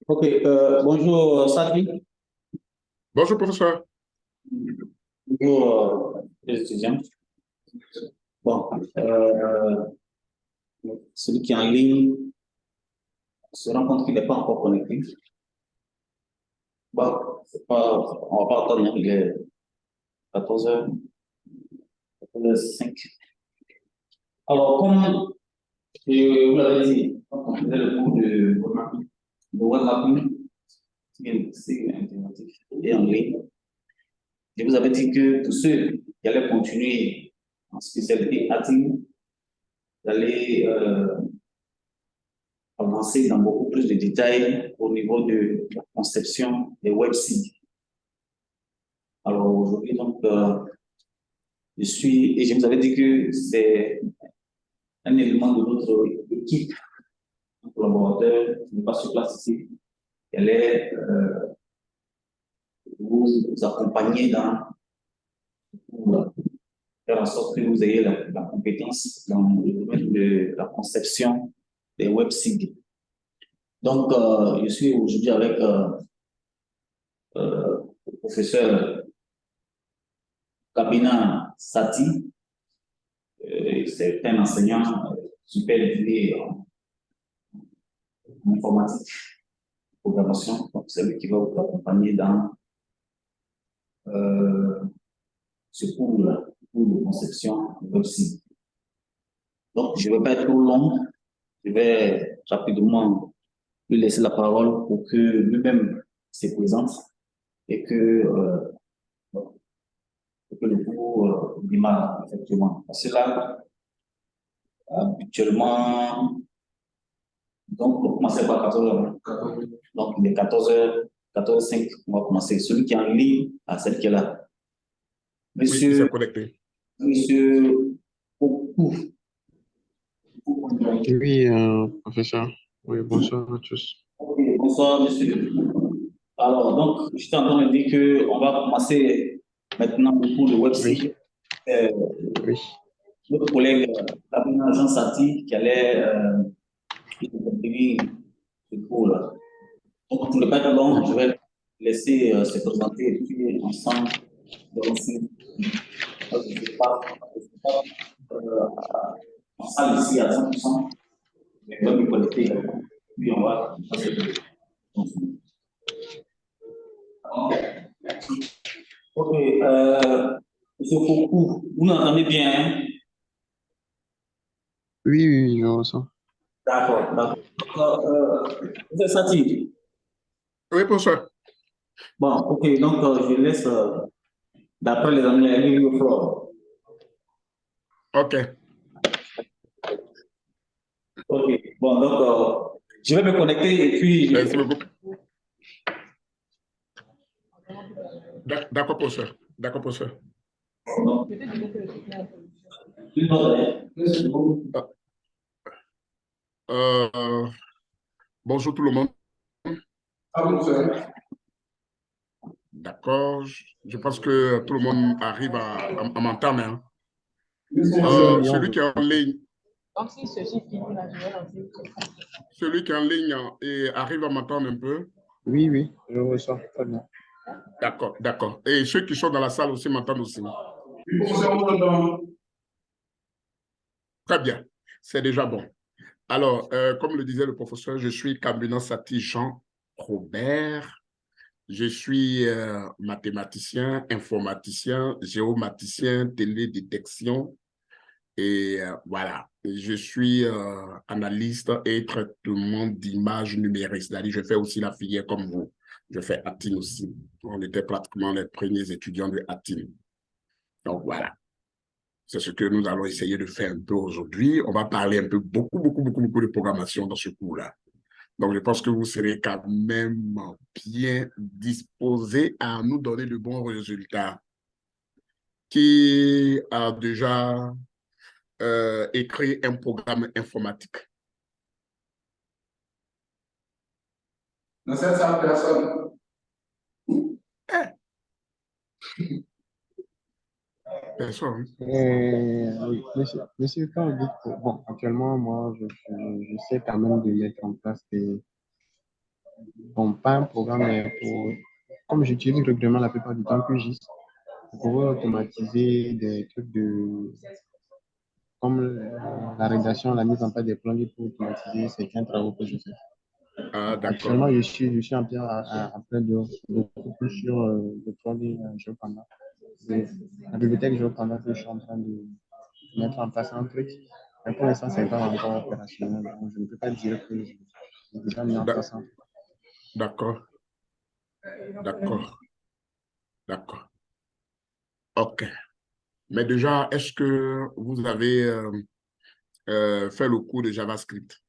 Ok, bonjour Sadi. Bonjour, professeur. Bonjour les étudiants. Bon, celui qui est en ligne se rend compte qu'il n'est pas encore connecté. Bon, on va pas attendre, hein, il est 14h, 14h05. Alors, comme je vous l'avais dit, quand on faisait le cours de web mapping, c'est informatique et en ligne, je vous avais dit que tous ceux qui allaient continuer en spécialité hacking, d'aller avancer dans beaucoup plus de détails au niveau de la conception des websites. Alors aujourd'hui, donc, et je vous avais dit que c'est un élément de notre équipe, un collaborateur qui n'est pas sur place ici. Elle est vous accompagner dans pour faire en sorte que vous ayez la compétence dans le domaine de la conception des websites. Donc, je suis aujourd'hui avec le professeur Kabina Sati. C'est un enseignant super étudié en informatique, programmation. Donc, c'est lui qui va vous accompagner dans euh, ce cours-là, cours de conception de website. Donc, je ne vais pas être trop long. Je vais rapidement lui laisser la parole pour que lui-même se présente et que le cours démarre effectivement. Parce que là, habituellement, donc, on commencer par 14h. Donc, il est 14h, 14h05, on va commencer. Celui qui est en ligne, celle qui est là. Oui, il s'est Monsieur, connecté. monsieur Okou. Oui, professeur. Oui, bonsoir à tous. Ok, bonsoir, monsieur. Alors, donc, je suis en train de dire qu'on va commencer maintenant le cours de Oui, website. Euh, oui. notre collègue Kabina Jean Sati qui allait intervenir ce cours-là. Donc, pour ne pas être long, je vais laisser se présenter et puis ensemble, aussi, je ne sais pas, en salle ici à 100%, mais je vais me connecter également. Puis on va passer le Ok, monsieur Foucault, vous m'entendez bien, hein? Oui, oui, oui, je ressens. D'accord, d'accord. Monsieur Sati, Oui, professeur. bon, ok, donc je laisse, d'après les amis, la ligne de floor. OK. Ok, bon, donc je vais me connecter et puis Merci beaucoup. D'accord, professeur. D'accord, professeur. non. Une autre, Ah, euh, bonjour tout le monde. D'accord. Je pense que tout le monde arrive à m'entendre, hein. Oui, oui, on Celui vous qui est en entend. ligne, celui qui est en ligne et arrive à m'entendre un peu. Oui, oui, je ressens. Très bien. D'accord, d'accord. Et ceux qui sont dans la salle aussi m'entendent aussi. Très bien. C'est déjà bon. Alors, comme le disait le professeur, je suis Kabina Sati Jean Robert. Je suis mathématicien, informaticien, géomaticien, télédétection et voilà. Je suis analyste et traitement d'images numériques. C'est-à-dire, je fais aussi la filière comme vous. Je fais ATIN aussi. On était pratiquement les premiers étudiants de ATIN. Donc voilà. C'est ce que nous allons essayer de faire un peu aujourd'hui. On va parler un peu, beaucoup de programmation dans ce cours-là. Donc, je pense que vous serez quand même bien disposés à nous donner de bons résultats. Qui a déjà écrit un programme informatique? Dans 700 personnes. Eh, personne. Oui, monsieur, quand vous dites que, bon, actuellement, moi, je sais quand même de mettre en place Bon, pas un programme, mais comme j'utilise régulièrement la plupart du temps QGIS, pour pouvoir automatiser des trucs comme la rédaction, la mise en place des plans pour automatiser certains travaux que je fais. Ah, d'accord. Actuellement, je suis en plein de beaucoup plus sur le planning GeoPanda. La bibliothèque GeoPanda que je suis en train de mettre en place un truc. Mais pour l'instant, ce n'est pas encore opérationnel. Donc, je ne peux pas dire que j'ai déjà mis en D'ac- place un truc. D'accord, d'accord, d'accord. OK. Mais déjà, est-ce que vous avez fait le cours de JavaScript?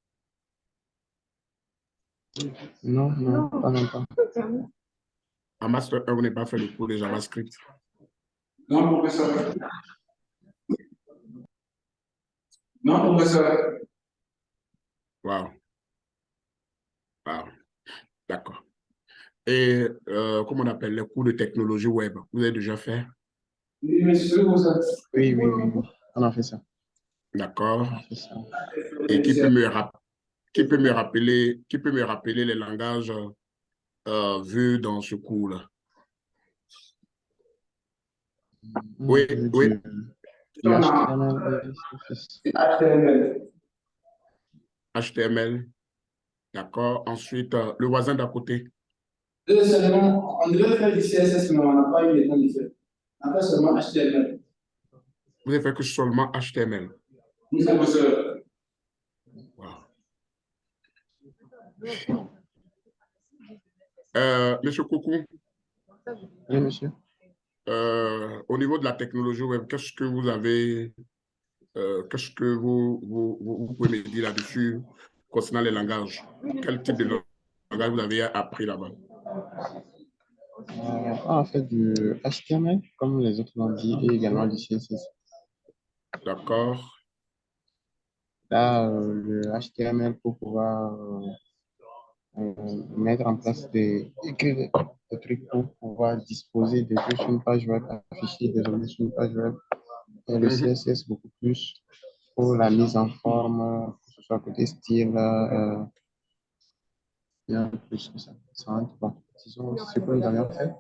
Non, non, pas encore. En Master 1, vous n'avez pas fait le cours de JavaScript? Non, professeur. Non, professeur. Wow, wow, d'accord. Et comment on appelle les cours de technologie web? Vous avez déjà fait? Oui, monsieur, professeur. Oui, oui, oui, oui. On a fait ça. D'accord. On a fait ça. Et qui peut me rappeler les langages vus dans ce cours-là? On a Oui, vu oui, du HTML et CSS. HTML. HTML. D'accord. Ensuite, le voisin d'à côté. Seulement, on devait faire du CSS, mais on n'a pas eu le temps de faire. On a fait seulement HTML. Vous avez fait que seulement HTML. Oui, professeur. Wow. Monsieur Coucou, Oui, monsieur. au niveau de la technologie web, qu'est-ce que vous avez, qu'est-ce que vous pouvez me dire là-dessus concernant les langages? Quel type de langage vous avez appris là-bas? On a fait du HTML, comme les autres l'ont dit, et également du CSS. D'accord, Là, le HTML pour pouvoir mettre en place écrire des trucs pour pouvoir disposer des trucs sur une page web, afficher des objets sur une page web. Et le Mhm. CSS beaucoup plus pour la mise en forme, que ce soit côté style, bien plus que ça. Ça rentre, bon, disons, ce que nous avions fait.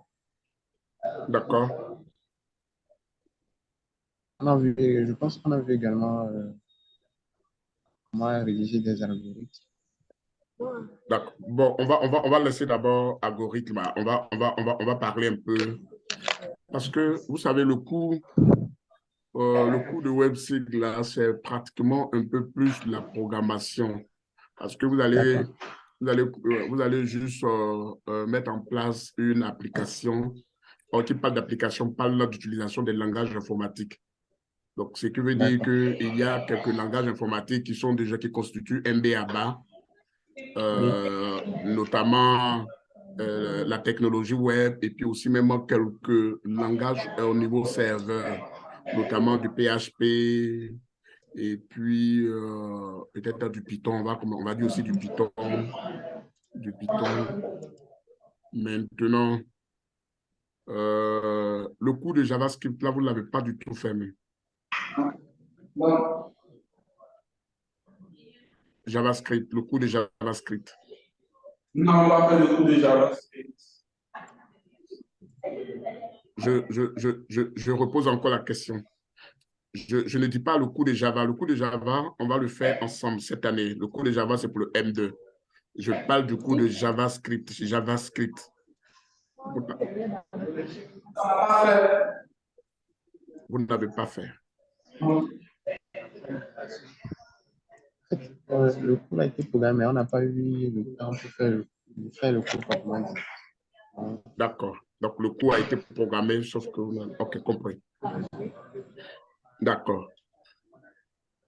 D'accord, On a vu, je pense qu'on a vu également comment rédiger des algorithmes. d'accord. Bon, on va laisser d'abord algorithme. On va parler un peu. Parce que, vous savez, le cours de WebSig, là, c'est pratiquement un peu plus de la programmation. Parce que D'accord. vous allez juste mettre en place une application. Or, qui parle d'application, parle là d'utilisation des langages informatiques. Donc, ce qui veut dire D'accord. qu'il y a quelques langages informatiques qui sont déjà, qui constituent MBABA, Oui. notamment la technologie web et puis aussi même quelques langages au niveau serveur, notamment du PHP et puis peut-être du Python. On va dire aussi du Python. Du Python. Maintenant, le cours de JavaScript, là, vous ne l'avez pas du tout fait. Mais Bon, JavaScript, le cours de JavaScript. nous n'avons pas fait le cours de JavaScript. Je repose encore la question. Je ne dis pas le cours de Java. Le cours de Java, on va le faire ensemble cette année. Le cours de Java, c'est pour le M2. Je parle du cours de JavaScript. JavaScript. Vous On n'a pas fait. vous n'avez pas fait. Le cours a été programmé, on n'a pas eu le temps pour faire le cours proprement dit. D'accord. Donc, le cours a été programmé, sauf que vous n'avez... OK, compris. D'accord.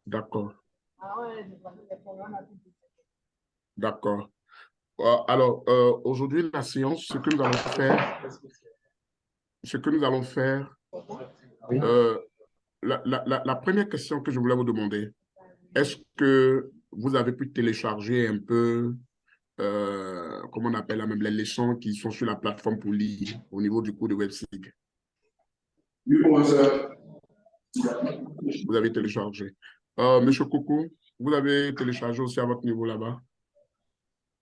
D'accord. D'accord. Alors, aujourd'hui, la séance, ce que nous allons faire, Oui. la première question que je voulais vous demander, est-ce que vous avez pu télécharger un peu, comment on appelle même les leçons qui sont sur la plateforme pour lire au niveau du cours de WebSig? Oui, professeur. Vous avez téléchargé. Monsieur Coucou, vous avez téléchargé aussi à votre niveau là-bas?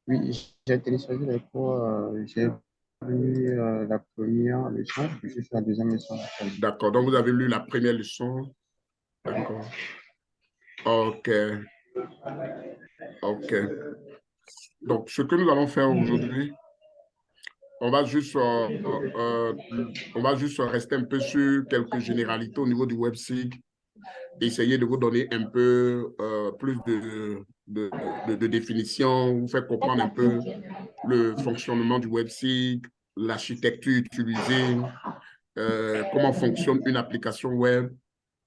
Oui, j'ai téléchargé les cours, j'ai lu la première leçon, puis je suis sur la deuxième leçon actuellement. D'accord. Donc, vous avez lu la première leçon. D'accord. OK. OK. Donc, ce que nous allons faire aujourd'hui, on va juste, on va juste rester un peu sur quelques généralités au niveau du WebSig, essayer de vous donner un peu plus de définition, vous faire comprendre un peu le fonctionnement du WebSig, l'architecture utilisée, comment fonctionne une application web,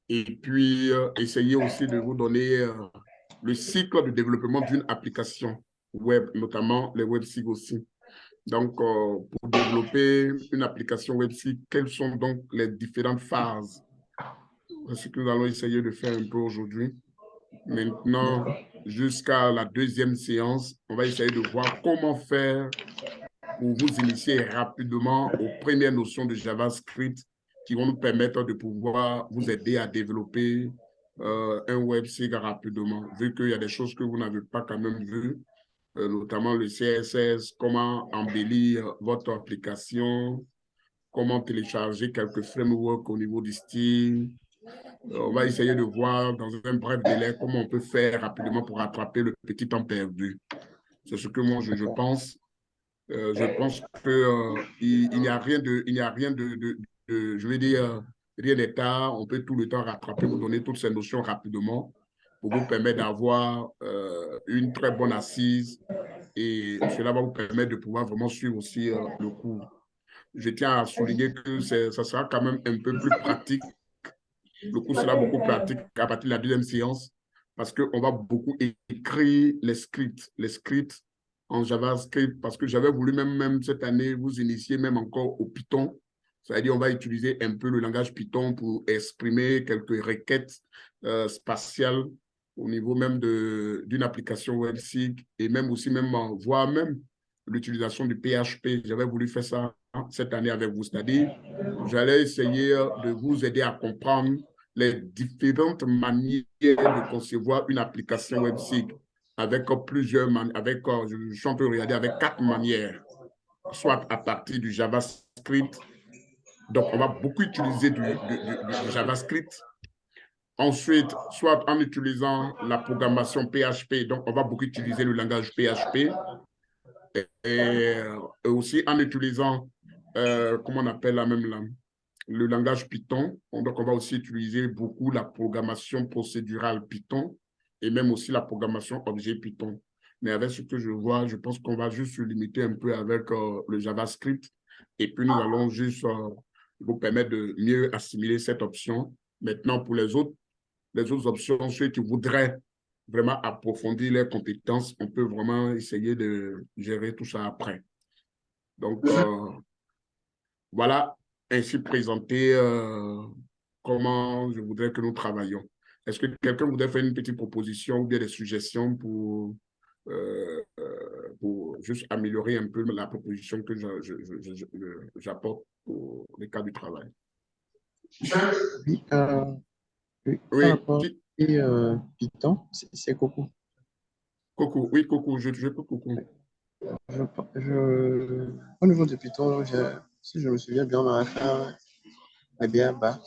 et puis essayer aussi de vous donner le cycle de développement d'une application web, notamment les WebSig aussi. Donc, pour développer une application WebSig, quelles sont donc les différentes phases? C'est ce que nous allons essayer de faire un peu aujourd'hui. Maintenant, jusqu'à la deuxième séance, on va essayer de voir comment faire pour vous initier rapidement aux premières notions de JavaScript qui vont nous permettre de pouvoir vous aider à développer un website rapidement, vu qu'il y a des choses que vous n'avez pas quand même vues, notamment le CSS, comment embellir votre application, comment télécharger quelques frameworks au niveau du style. On va essayer de voir dans un bref délai comment on peut faire rapidement pour rattraper le petit temps perdu. C'est ce que moi je pense. Je pense qu'il n'y a rien je vais dire, rien n'est tard. On peut tout le temps rattraper, vous donner toutes ces notions rapidement pour vous permettre d'avoir une très bonne assise et cela va vous permettre de pouvoir vraiment suivre aussi le cours. Je tiens à souligner que ça sera quand même un peu plus pratique. Le cours sera beaucoup pratique à partir de la deuxième séance parce qu'on va beaucoup écrire les scripts en JavaScript parce que j'avais voulu même cette année vous initier même encore au Python. C'est-à-dire on va utiliser un peu le langage Python pour exprimer quelques requêtes spatiales au niveau même d'une application WebSig et même aussi voire même l'utilisation du PHP. J'avais voulu faire ça cette année avec vous, c'est-à-dire j'allais essayer de vous aider à comprendre les différentes manières de concevoir une application WebSig avec plusieurs manières, je suis en train de regarder avec 4 manières, soit à partir du JavaScript. Donc, on va beaucoup utiliser du JavaScript. Ensuite, soit en utilisant la programmation PHP, donc on va beaucoup utiliser le langage PHP. Et aussi en utilisant, comment on appelle la même langue, le langage Python. Donc, on va aussi utiliser beaucoup la programmation procédurale Python et même aussi la programmation objet Python. Mais avec ce que je vois, je pense qu'on va juste se limiter un peu avec le JavaScript et puis nous allons juste vous permettre de mieux assimiler cette option. Maintenant, pour les autres options, ceux qui voudraient vraiment approfondir leurs compétences, on peut vraiment essayer de gérer tout ça après. Donc, voilà, ainsi présenté comment je voudrais que nous travaillions. Est-ce que quelqu'un voudrait faire une petite proposition ou bien des suggestions pour juste améliorer un peu la proposition que j'apporte pour les cas du travail? Oui, oui, par Oui, rapport à Python, c'est Coco. Coco, oui, Coco, je peux Coco. Au niveau de Python, si je me souviens bien, on a fait un BA-BA.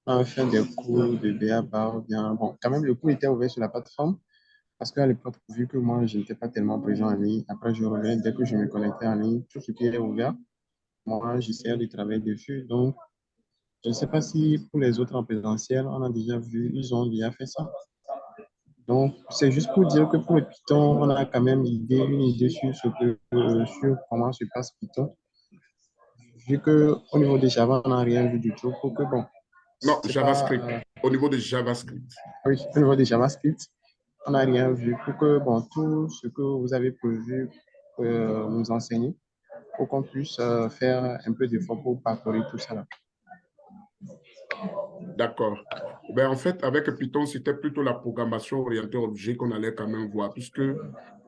On a fait des cours de BA-BA. Bien, bon, quand même, le cours était ouvert sur la plateforme parce qu'à l'époque, vu que moi, je n'étais pas tellement présent en ligne, après, je reviens dès que je me connectais en ligne, tout ce qui est ouvert, moi, j'essayais de travailler dessus. Donc, je ne sais pas si pour les autres en présentiel, on a déjà vu, ils ont déjà fait ça. Donc, c'est juste pour dire que pour le Python, on a quand même une idée sur sur comment se passe Python. Vu qu'au niveau de Java, on n'a rien vu du tout. Pour que, bon, Non, c'est pas. JavaScript. Au niveau de JavaScript. Oui, au niveau de JavaScript, on n'a rien vu. Pour que, bon, tout ce que vous avez prévu nous enseigner, pour qu'on puisse faire un peu d'effort pour parcourir tout ça là. D'accord. Ben, en fait, avec Python, c'était plutôt la programmation orientée objet qu'on allait quand même voir, puisque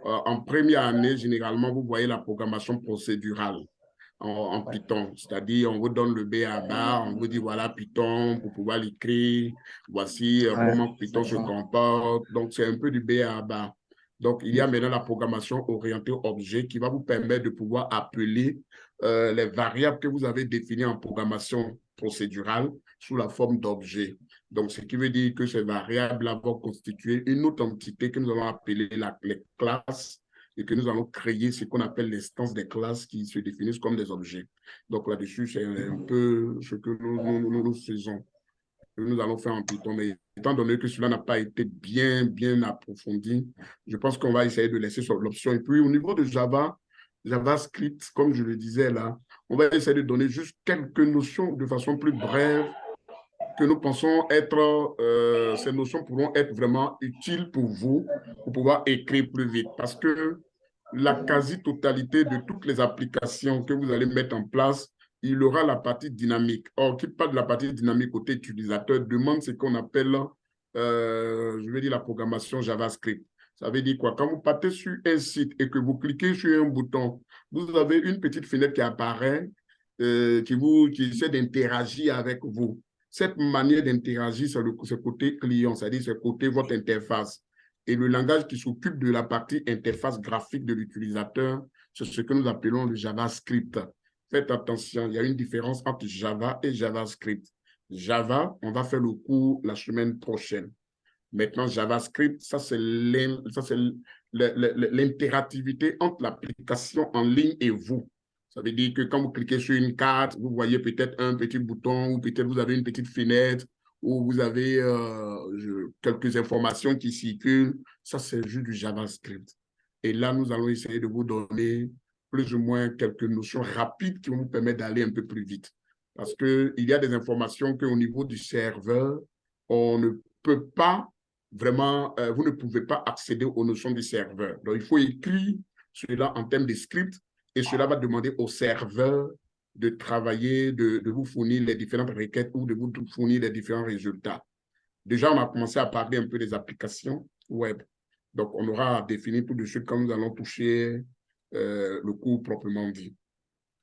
en première année, généralement, vous voyez la programmation procédurale en Python. C'est-à-dire, on vous donne le B à bas, on vous dit, voilà Python pour pouvoir l'écrire, voici comment Python se comporte. Donc, c'est un peu du B à bas. Donc, il y a maintenant la programmation orientée objet qui va vous permettre de pouvoir appeler les variables que vous avez définies en programmation procédurale sous la forme d'objets. Donc, ce qui veut dire que ces variables-là vont constituer une autre entité que nous allons appeler les classes et que nous allons créer ce qu'on appelle l'instance des classes qui se définissent comme des objets. Donc, là-dessus, c'est un peu ce que nous faisons, que nous allons faire en Python. Mais étant donné que cela n'a pas été bien approfondi, je pense qu'on va essayer de laisser sur l'option. Et puis, au niveau de Java, JavaScript, comme je le disais là, on va essayer de donner juste quelques notions de façon plus brève que nous pensons être, ces notions pourront être vraiment utiles pour vous, pour pouvoir écrire plus vite. Parce que la quasi-totalité de toutes les applications que vous allez mettre en place, il y aura la partie dynamique. Or, qui parle de la partie dynamique côté utilisateur demande ce qu'on appelle, je vais dire, la programmation JavaScript. Ça veut dire quoi? Quand vous partez sur un site et que vous cliquez sur un bouton, vous avez une petite fenêtre qui apparaît, qui essaie d'interagir avec vous. Cette manière d'interagir, c'est ce côté client, c'est-à-dire ce côté votre interface. Et le langage qui s'occupe de la partie interface graphique de l'utilisateur, c'est ce que nous appelons le JavaScript. Faites attention, il y a une différence entre Java et JavaScript. Java, on va faire le cours la semaine prochaine. Maintenant, JavaScript, ça c'est l'interactivité entre l'application en ligne et vous. Ça veut dire que quand vous cliquez sur une carte, vous voyez peut-être un petit bouton ou peut-être vous avez une petite fenêtre où vous avez quelques informations qui circulent. Ça, c'est juste du JavaScript. Et là, nous allons essayer de vous donner plus ou moins quelques notions rapides qui vont vous permettre d'aller un peu plus vite. Parce qu'il y a des informations qu'au niveau du serveur, on ne peut pas vraiment, vous ne pouvez pas accéder aux notions du serveur. Donc, il faut écrire cela en termes de script et cela va demander au serveur de travailler, de vous fournir les différentes requêtes ou de vous fournir les différents résultats. Déjà, on a commencé à parler un peu des applications web. Donc, on aura défini tout de suite quand nous allons toucher le cours proprement dit.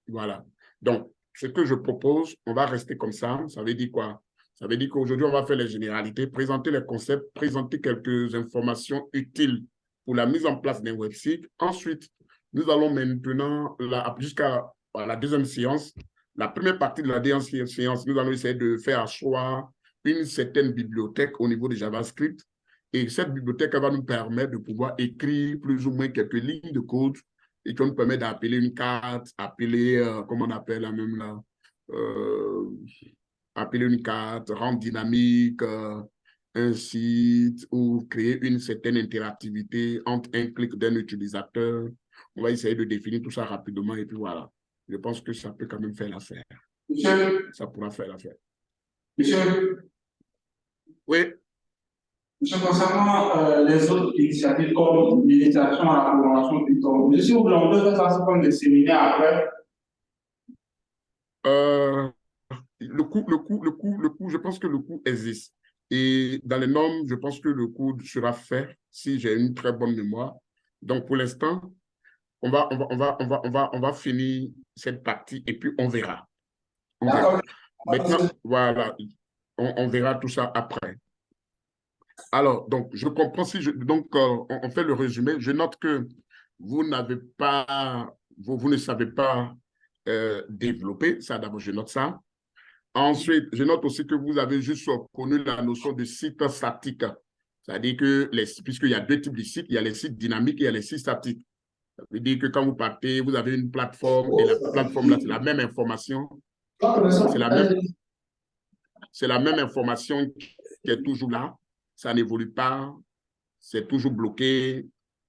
Voilà. Donc, ce que je propose, on va rester comme ça. Ça veut dire quoi? Ça veut dire qu'aujourd'hui, on va faire les généralités, présenter les concepts, présenter quelques informations utiles pour la mise en place d'un website. Ensuite, nous allons maintenant, jusqu'à la deuxième séance, la première partie de la deuxième séance, nous allons essayer de faire asseoir une certaine bibliothèque au niveau de JavaScript. Et cette bibliothèque va nous permettre de pouvoir écrire plus ou moins quelques lignes de code et qui nous permet d'appeler une carte, appeler, comment on appelle la même là, appeler une carte, rendre dynamique un site ou créer une certaine interactivité entre un clic d'un utilisateur. On va essayer de définir tout ça rapidement et puis voilà. Je pense que ça peut quand même faire l'affaire. Monsieur, Ça pourra faire l'affaire. monsieur, Oui. monsieur, concernant les autres initiatives comme l'initiation à la programmation Python, je suis vous on peut faire ça comme des séminaires après. Le coût, je pense que le coût existe. Et dans les normes, je pense que le coût sera fait si j'ai une très bonne mémoire. Donc, pour l'instant, on va finir cette partie et puis on verra. On verra. Maintenant, voilà, on verra tout ça après. Alors, donc, je comprends si donc, on fait le résumé. Je note que vous n'avez pas, vous ne savez pas développer. Ça, d'abord, je note ça. Ensuite, je note aussi que vous avez juste connu la notion de site statique. C'est-à-dire que, puisqu'il y a deux types de sites, il y a les sites dynamiques et il y a les sites statiques. Ça veut dire que quand vous partez, vous avez une plateforme et la plateforme, là, c'est la même information. C'est la même information qui est toujours là. Ça n'évolue pas. C'est toujours bloqué.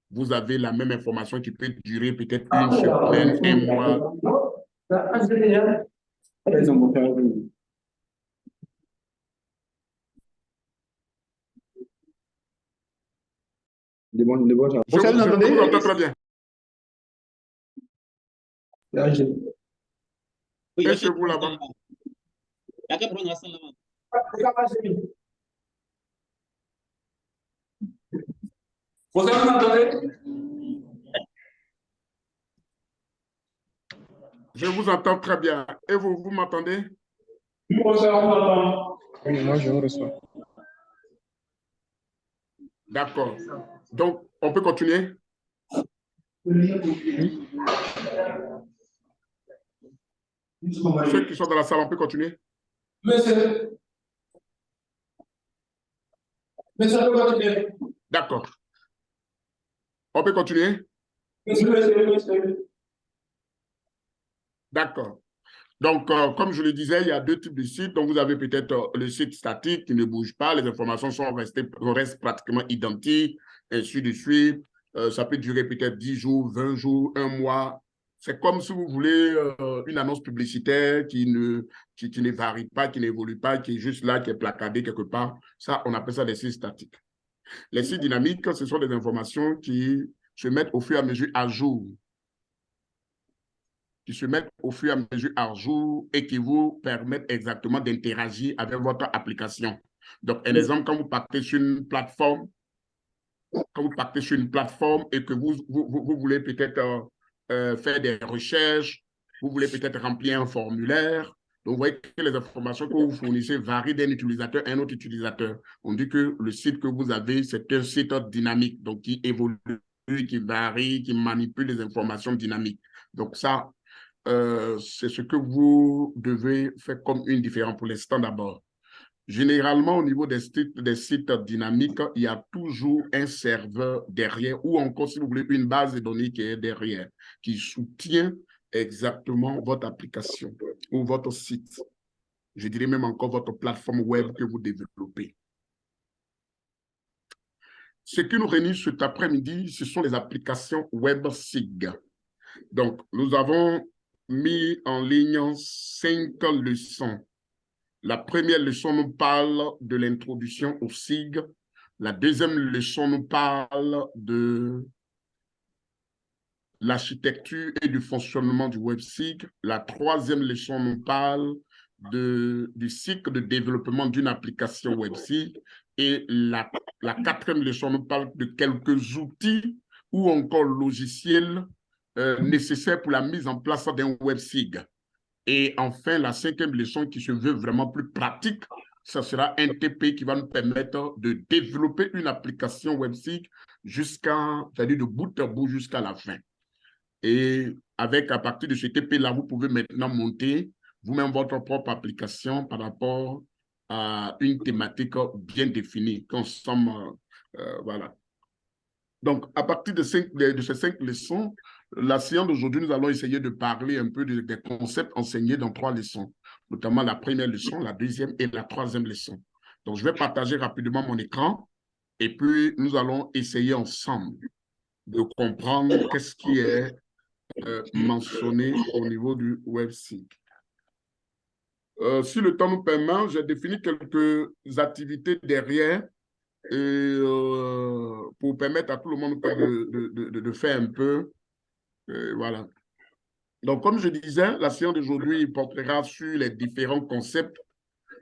Vous avez la même information qui peut durer peut-être une semaine, un mois. De bon, Je vous entends très bien. Oui, Est-ce que vous là-bas? Vous m'entendez? Je vous entends très bien. Et vous, vous m'entendez? Moi, je vous reçois. D'accord. Donc, on peut continuer? Ceux qui sont dans la salle, on peut continuer? Monsieur, on peut continuer. D'accord. On peut continuer? Monsieur. D'accord. Donc, comme je le disais, il y a deux types de sites. Donc, vous avez peut-être le site statique qui ne bouge pas, les informations restent pratiquement identiques, ainsi de suite. Ça peut durer peut-être 10 jours, 20 jours, un mois. C'est comme si vous voulez une annonce publicitaire qui ne varie pas, qui n'évolue pas, qui est juste là, qui est placardée quelque part. Ça, on appelle ça des sites statiques. Les sites dynamiques, ce sont des informations qui se mettent au fur et à mesure à jour. Qui se mettent au fur et à mesure à jour et qui vous permettent exactement d'interagir avec votre application. Donc, un exemple, quand vous partez sur une plateforme, et que vous voulez peut-être faire des recherches, vous voulez peut-être remplir un formulaire, donc vous voyez que les informations que vous fournissez varient d'un utilisateur à un autre utilisateur. On dit que le site que vous avez, c'est un site dynamique, donc qui évolue, qui varie, qui manipule les informations dynamiques. Donc ça, c'est ce que vous devez faire comme une différence pour l'instant d'abord. Généralement, au niveau des sites dynamiques, il y a toujours un serveur derrière ou encore, si vous voulez, une base de données qui est derrière, qui soutient exactement votre application ou votre site. Je dirais même encore votre plateforme web que vous développez. Ce qui nous réunit cet après-midi, ce sont les applications web SIG. Donc, nous avons mis en ligne 5 leçons. La première leçon nous parle de l'introduction au SIG. La deuxième leçon nous parle de l'architecture et du fonctionnement du WebSIG. La troisième leçon nous parle du cycle de développement d'une application WebSIG. Et la quatrième leçon nous parle de quelques outils ou encore logiciels nécessaires pour la mise en place d'un WebSIG. Et enfin, la cinquième leçon qui se veut vraiment plus pratique, ce sera un TP qui va nous permettre de développer une application WebSIG c'est-à-dire de bout à bout jusqu'à la fin. Et à partir de ce TP-là, vous pouvez maintenant monter vous-même votre propre application par rapport à une thématique bien définie. Voilà. Donc, à partir de ces 5 leçons, la séance d'aujourd'hui, nous allons essayer de parler un peu des concepts enseignés dans 3 leçons, notamment la première leçon, la deuxième et la troisième leçon. Donc, je vais partager rapidement mon écran et puis nous allons essayer ensemble de comprendre qu'est-ce qui est mentionné au niveau du WebSIG. Si le temps nous permet, j'ai défini quelques activités derrière et pour permettre à tout le monde de faire un peu. Voilà. Donc, comme je disais, la séance d'aujourd'hui portera sur les différents concepts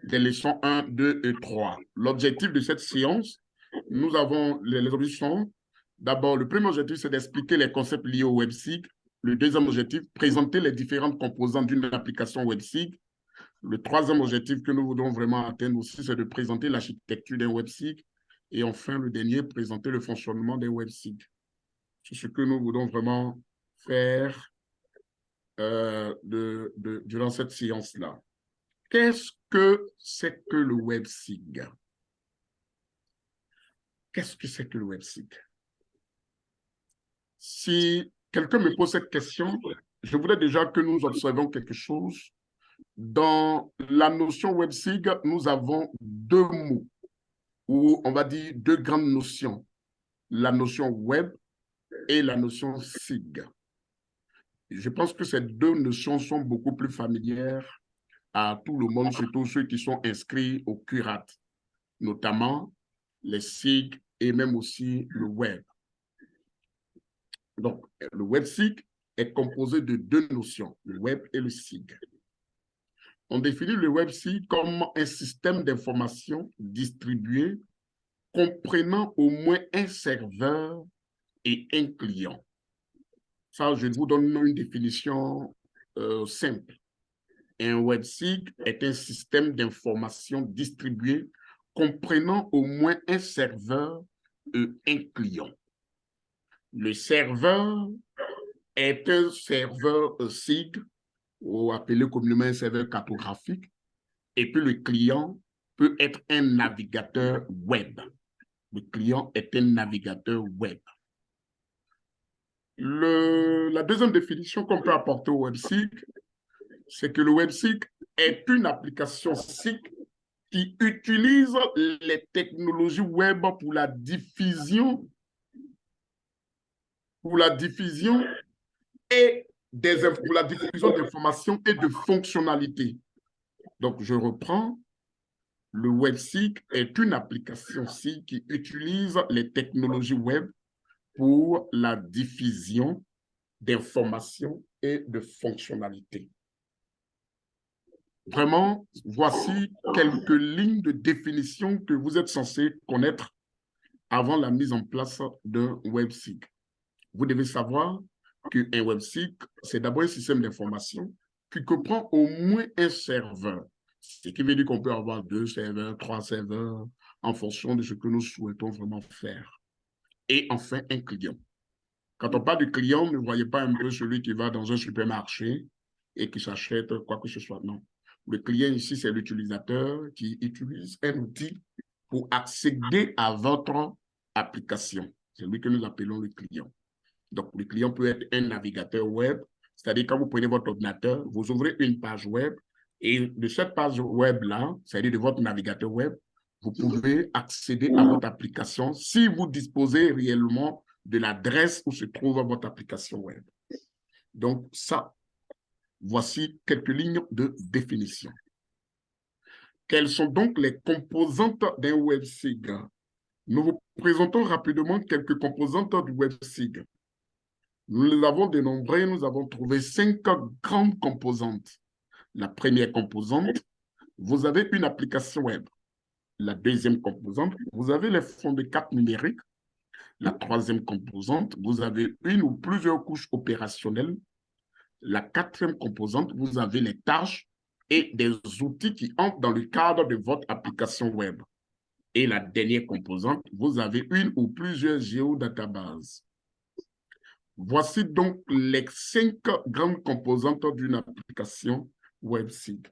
des leçons 1, 2 et 3. L'objectif de cette séance, nous avons les objectifs sont, d'abord, le premier objectif, c'est d'expliquer les concepts liés au WebSIG. Le deuxième objectif, présenter les différentes composantes d'une application WebSIG. Le troisième objectif que nous voulons vraiment atteindre aussi, c'est de présenter l'architecture d'un WebSIG. Et enfin, le dernier, présenter le fonctionnement d'un WebSIG. C'est ce que nous voulons vraiment faire durant cette séance-là. Qu'est-ce que c'est que le WebSIG? Qu'est-ce que c'est que le WebSIG? Si quelqu'un me pose cette question, je voudrais déjà que nous observions quelque chose. Dans la notion WebSIG, nous avons 2 mots, ou on va dire 2 grandes notions. La notion web et la notion SIG. Je pense que ces 2 notions sont beaucoup plus familières à tout le monde, surtout ceux qui sont inscrits au CURAT, notamment les SIG et même aussi le web. Donc, le WebSIG est composé de 2 notions, le web et le SIG. On définit le WebSIG comme un système d'information distribué comprenant au moins un serveur et un client. Ça, je vous donne une définition simple. Un WebSIG est un système d'information distribué comprenant au moins un serveur et un client. Le serveur est un serveur SIG, ou appelé communément un serveur cartographique, et puis le client peut être un navigateur web. Le client est un navigateur web. La deuxième définition qu'on peut apporter au WebSIG, c'est que le WebSIG est une application SIG qui utilise les technologies web pour la diffusion et pour la diffusion d'informations et de fonctionnalités. Donc, je reprends. Le WebSIG est une application SIG qui utilise les technologies web pour la diffusion d'informations et de fonctionnalités. Vraiment, voici quelques lignes de définition que vous êtes censé connaître avant la mise en place d'un WebSIG. Vous devez savoir qu'un WebSIG, c'est d'abord un système d'information qui comprend au moins un serveur. Ce qui veut dire qu'on peut avoir 2 serveurs, 3 serveurs, en fonction de ce que nous souhaitons vraiment faire. Et enfin, un client. Quand on parle de client, ne voyez pas un peu celui qui va dans un supermarché et qui s'achète quoi que ce soit. Non. Le client ici, c'est l'utilisateur qui utilise un outil pour accéder à votre application. C'est lui que nous appelons le client. Donc, le client peut être un navigateur web, c'est-à-dire quand vous prenez votre ordinateur, vous ouvrez une page web et de cette page web-là, c'est-à-dire de votre navigateur web, vous pouvez accéder à votre application si vous disposez réellement de l'adresse où se trouve votre application web. Donc, ça, voici quelques lignes de définition. Quelles sont donc les composantes d'un WebSIG? Nous vous présentons rapidement quelques composantes du WebSIG. Nous les avons dénombrées, nous avons trouvé 5 grandes composantes. La première composante, vous avez une application web. La deuxième composante, vous avez les fonds de cartes numériques. La troisième composante, vous avez une ou plusieurs couches opérationnelles. La quatrième composante, vous avez les tâches et des outils qui entrent dans le cadre de votre application web. Et la dernière composante, vous avez une ou plusieurs géodatabases. Voici donc les 5 grandes composantes d'une application WebSIG.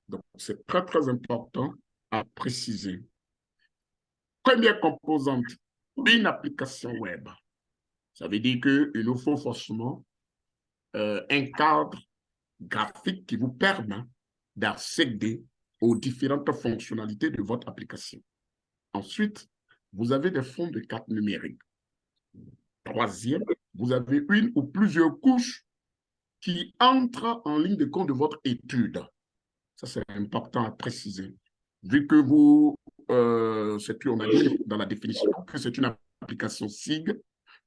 Donc, c'est très, très important à préciser. Première composante, une application web. Ça veut dire qu'il nous faut forcément un cadre graphique qui vous permet d'accéder aux différentes fonctionnalités de votre application. Ensuite, vous avez des fonds de cartes numériques. Troisième, vous avez une ou plusieurs couches qui entrent en ligne de compte de votre étude. Ça, c'est important à préciser. Vu que on a dit dans la définition que c'est une application SIG,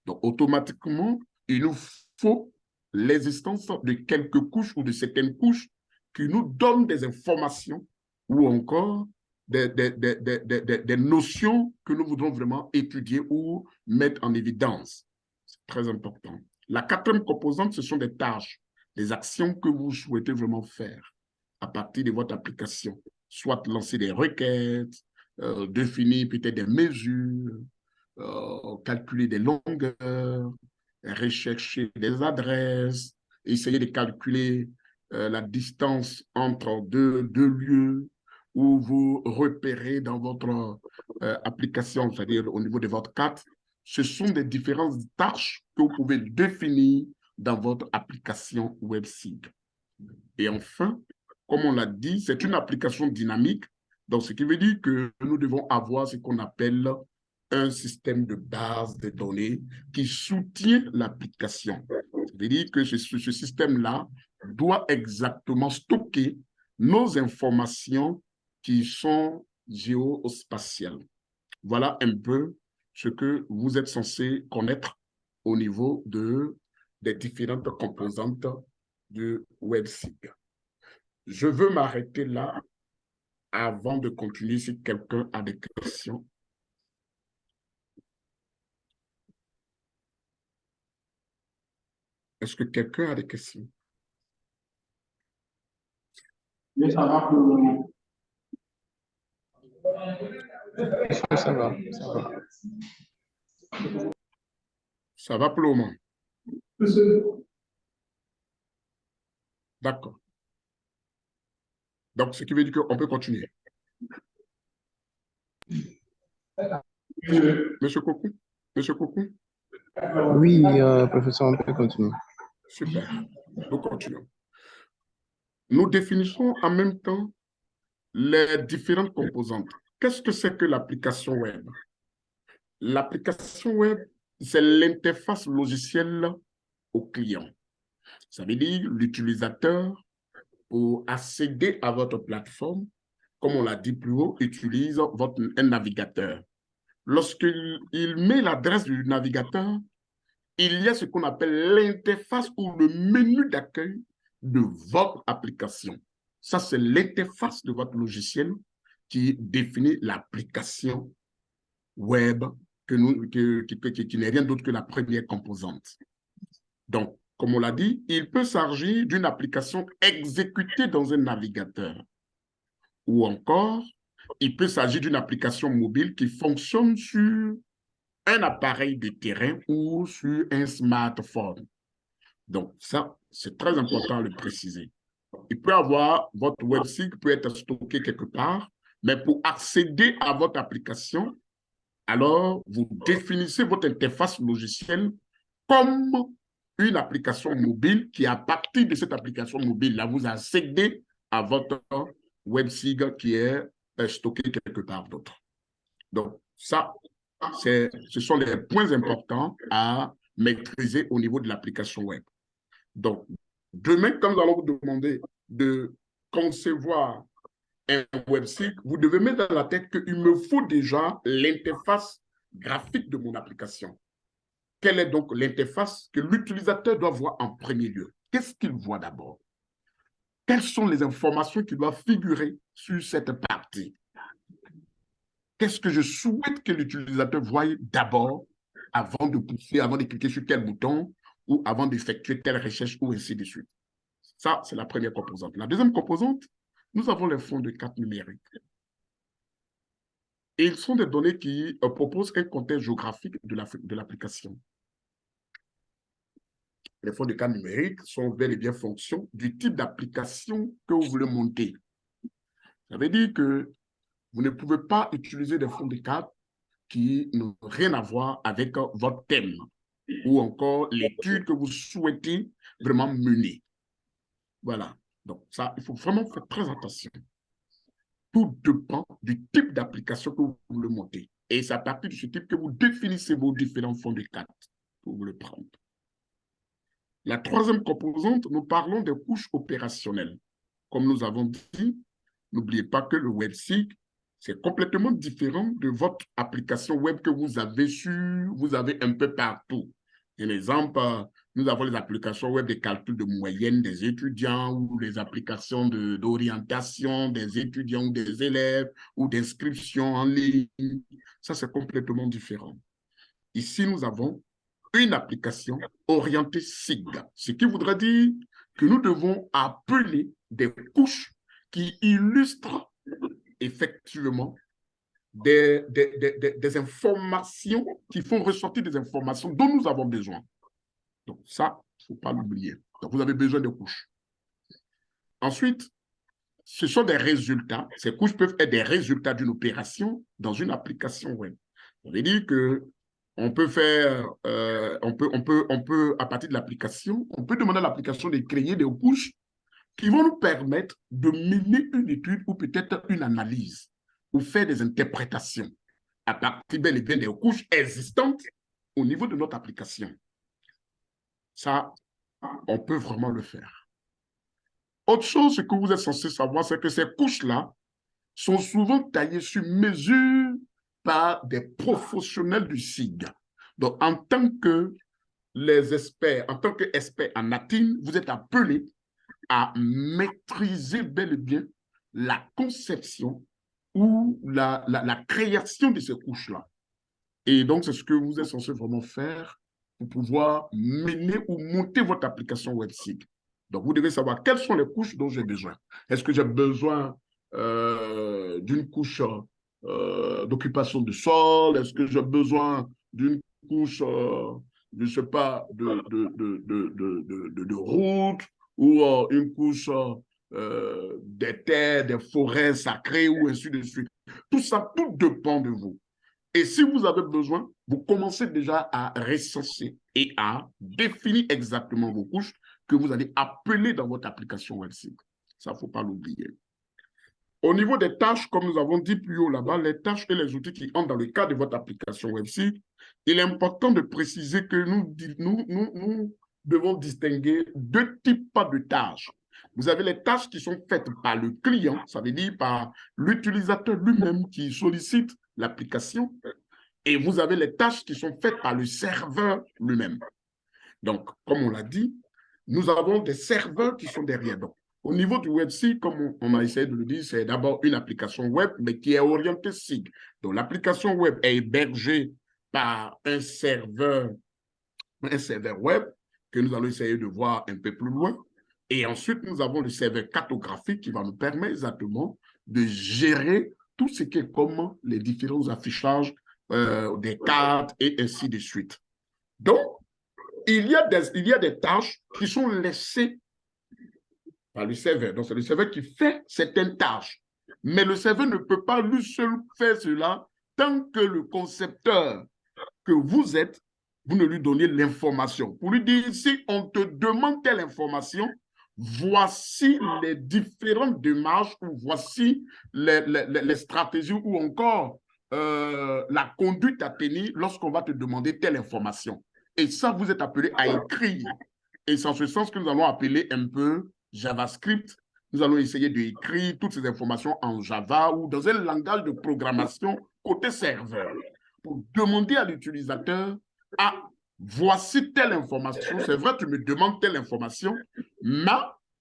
donc automatiquement, il nous faut l'existence de quelques couches ou de certaines couches qui nous donnent des informations ou encore des notions que nous voudrons vraiment étudier ou mettre en évidence. C'est très important. La quatrième composante, ce sont des tâches, des actions que vous souhaitez vraiment faire à partir de votre application, soit lancer des requêtes, définir peut-être des mesures, calculer des longueurs, rechercher des adresses, essayer de calculer la distance entre deux lieux où vous repérez dans votre application, c'est-à-dire au niveau de votre carte. Ce sont des différentes tâches que vous pouvez définir dans votre application WebSIG. Et enfin, comme on l'a dit, c'est une application dynamique. Donc, ce qui veut dire que nous devons avoir ce qu'on appelle un système de base de données qui soutient l'application. Ça veut dire que ce système-là doit exactement stocker nos informations qui sont géospatiales. Voilà un peu ce que vous êtes censé connaître au niveau des différentes composantes du WebSIG. Je veux m'arrêter là avant de continuer si quelqu'un a des questions. Est-ce que quelqu'un a des questions? Oui, ça va pour le moment. Ça va, ça va. Ça va pour le moment? Monsieur. D'accord. Donc, ce qui veut dire qu'on peut continuer. Monsieur Coco? Monsieur Coco? Oui, professeur, on peut continuer. Super. Nous continuons. Nous définissons en même temps les différentes composantes. Qu'est-ce que c'est que l'application web? L'application web, c'est l'interface logicielle au client. Ça veut dire l'utilisateur, pour accéder à votre plateforme, comme on l'a dit plus haut, utilise un navigateur. Lorsqu'il met l'adresse du navigateur, il y a ce qu'on appelle l'interface ou le menu d'accueil de votre application. Ça, c'est l'interface de votre logiciel qui définit l'application web qui n'est rien d'autre que la première composante. Donc, comme on l'a dit, il peut s'agir d'une application exécutée dans un navigateur. Ou encore, il peut s'agir d'une application mobile qui fonctionne sur un appareil de terrain ou sur un smartphone. Donc, ça, c'est très important à le préciser. Il peut avoir, votre website peut être stocké quelque part, mais pour accéder à votre application, alors vous définissez votre interface logicielle comme une application mobile qui, à partir de cette application mobile-là, vous accédez à votre website qui est stocké quelque part d'autre. Donc, ça, ce sont les points importants à maîtriser au niveau de l'application web. Donc, demain, quand nous allons vous demander de concevoir un website, vous devez mettre dans la tête qu'il me faut déjà l'interface graphique de mon application. Quelle est donc l'interface que l'utilisateur doit voir en premier lieu? Qu'est-ce qu'il voit d'abord? Quelles sont les informations qui doivent figurer sur cette partie? Qu'est-ce que je souhaite que l'utilisateur voie d'abord avant de pousser, avant de cliquer sur tel bouton ou avant d'effectuer telle recherche ou ainsi de suite? Ça, c'est la première composante. La deuxième composante, nous avons les fonds de cartes numériques. Et ils sont des données qui proposent un contexte géographique de l'application. Les fonds de cartes numériques sont bel et bien fonction du type d'application que vous voulez monter. Ça veut dire que vous ne pouvez pas utiliser des fonds de cartes qui n'ont rien à voir avec votre thème ou encore l'étude que vous souhaitez vraiment mener. Voilà. Donc, ça, il faut vraiment faire très attention. Tout dépend du type d'application que vous voulez monter. Et c'est à partir de ce type que vous définissez vos différents fonds de cartes pour vous le prendre. La troisième composante, nous parlons des couches opérationnelles. Comme nous avons dit, n'oubliez pas que le website, c'est complètement différent de votre application web que vous avez un peu partout. Un exemple, nous avons les applications web de calcul de moyenne des étudiants ou les applications d'orientation des étudiants ou des élèves ou d'inscription en ligne. Ça, c'est complètement différent. Ici, nous avons une application orientée SIG, ce qui voudrait dire que nous devons appeler des couches qui illustrent effectivement des informations, qui font ressortir des informations dont nous avons besoin. Donc ça, il ne faut pas l'oublier. Donc vous avez besoin de couches. Ensuite, ce sont des résultats. Ces couches peuvent être des résultats d'une opération dans une application web. Ça veut dire que on peut faire, à partir de l'application, on peut demander à l'application de créer des couches qui vont nous permettre de mener une étude ou peut-être une analyse ou faire des interprétations à partir bel et bien des couches existantes au niveau de notre application. Ça, on peut vraiment le faire. Autre chose que vous êtes censé savoir, c'est que ces couches-là sont souvent taillées sur mesure par des professionnels du SIG. Donc, en tant que experts en ATIN, vous êtes appelés à maîtriser bel et bien la conception ou la création de ces couches-là. Et donc, c'est ce que vous êtes censé vraiment faire pour pouvoir mener ou monter votre application website. Donc, vous devez savoir quelles sont les couches dont j'ai besoin. Est-ce que j'ai besoin d'une couche d'occupation du sol? Est-ce que j'ai besoin d'une couche je ne sais pas, de route ou une couche des terres, des forêts sacrées ou ainsi de suite. Tout ça, tout dépend de vous. Et si vous avez besoin, vous commencez déjà à recenser et à définir exactement vos couches que vous allez appeler dans votre application website. Ça, il ne faut pas l'oublier. Au niveau des tâches, comme nous avons dit plus haut là-bas, les tâches et les outils qui entrent dans le cadre de votre application website, il est important de préciser que nous devons distinguer deux types de tâches. Vous avez les tâches qui sont faites par le client, ça veut dire par l'utilisateur lui-même qui sollicite l'application, et vous avez les tâches qui sont faites par le serveur lui-même. Donc, comme on l'a dit, nous avons des serveurs qui sont derrière. Donc, au niveau du website, comme on a essayé de le dire, c'est d'abord une application web, mais qui est orientée SIG. Donc, l'application web est hébergée par un serveur web que nous allons essayer de voir un peu plus loin. Et ensuite, nous avons le serveur cartographique qui va nous permettre exactement de gérer tout ce qui est comme les différents affichages des cartes et ainsi de suite. Donc, il y a des tâches qui sont laissées par le serveur. Donc, c'est le serveur qui fait certaines tâches. Mais le serveur ne peut pas lui seul faire cela tant que le concepteur que vous êtes, vous ne lui donnez l'information. Pour lui dire, si on te demande telle information, voici les différentes démarches ou voici les stratégies ou encore la conduite à tenir lorsqu'on va te demander telle information. Et ça, vous êtes appelé à écrire. Et c'est en ce sens que nous allons appeler un peu JavaScript. Nous allons essayer d'écrire toutes ces informations en Java ou dans un langage de programmation côté serveur pour demander à l'utilisateur, ah, voici telle information. C'est vrai, tu me demandes telle information, mais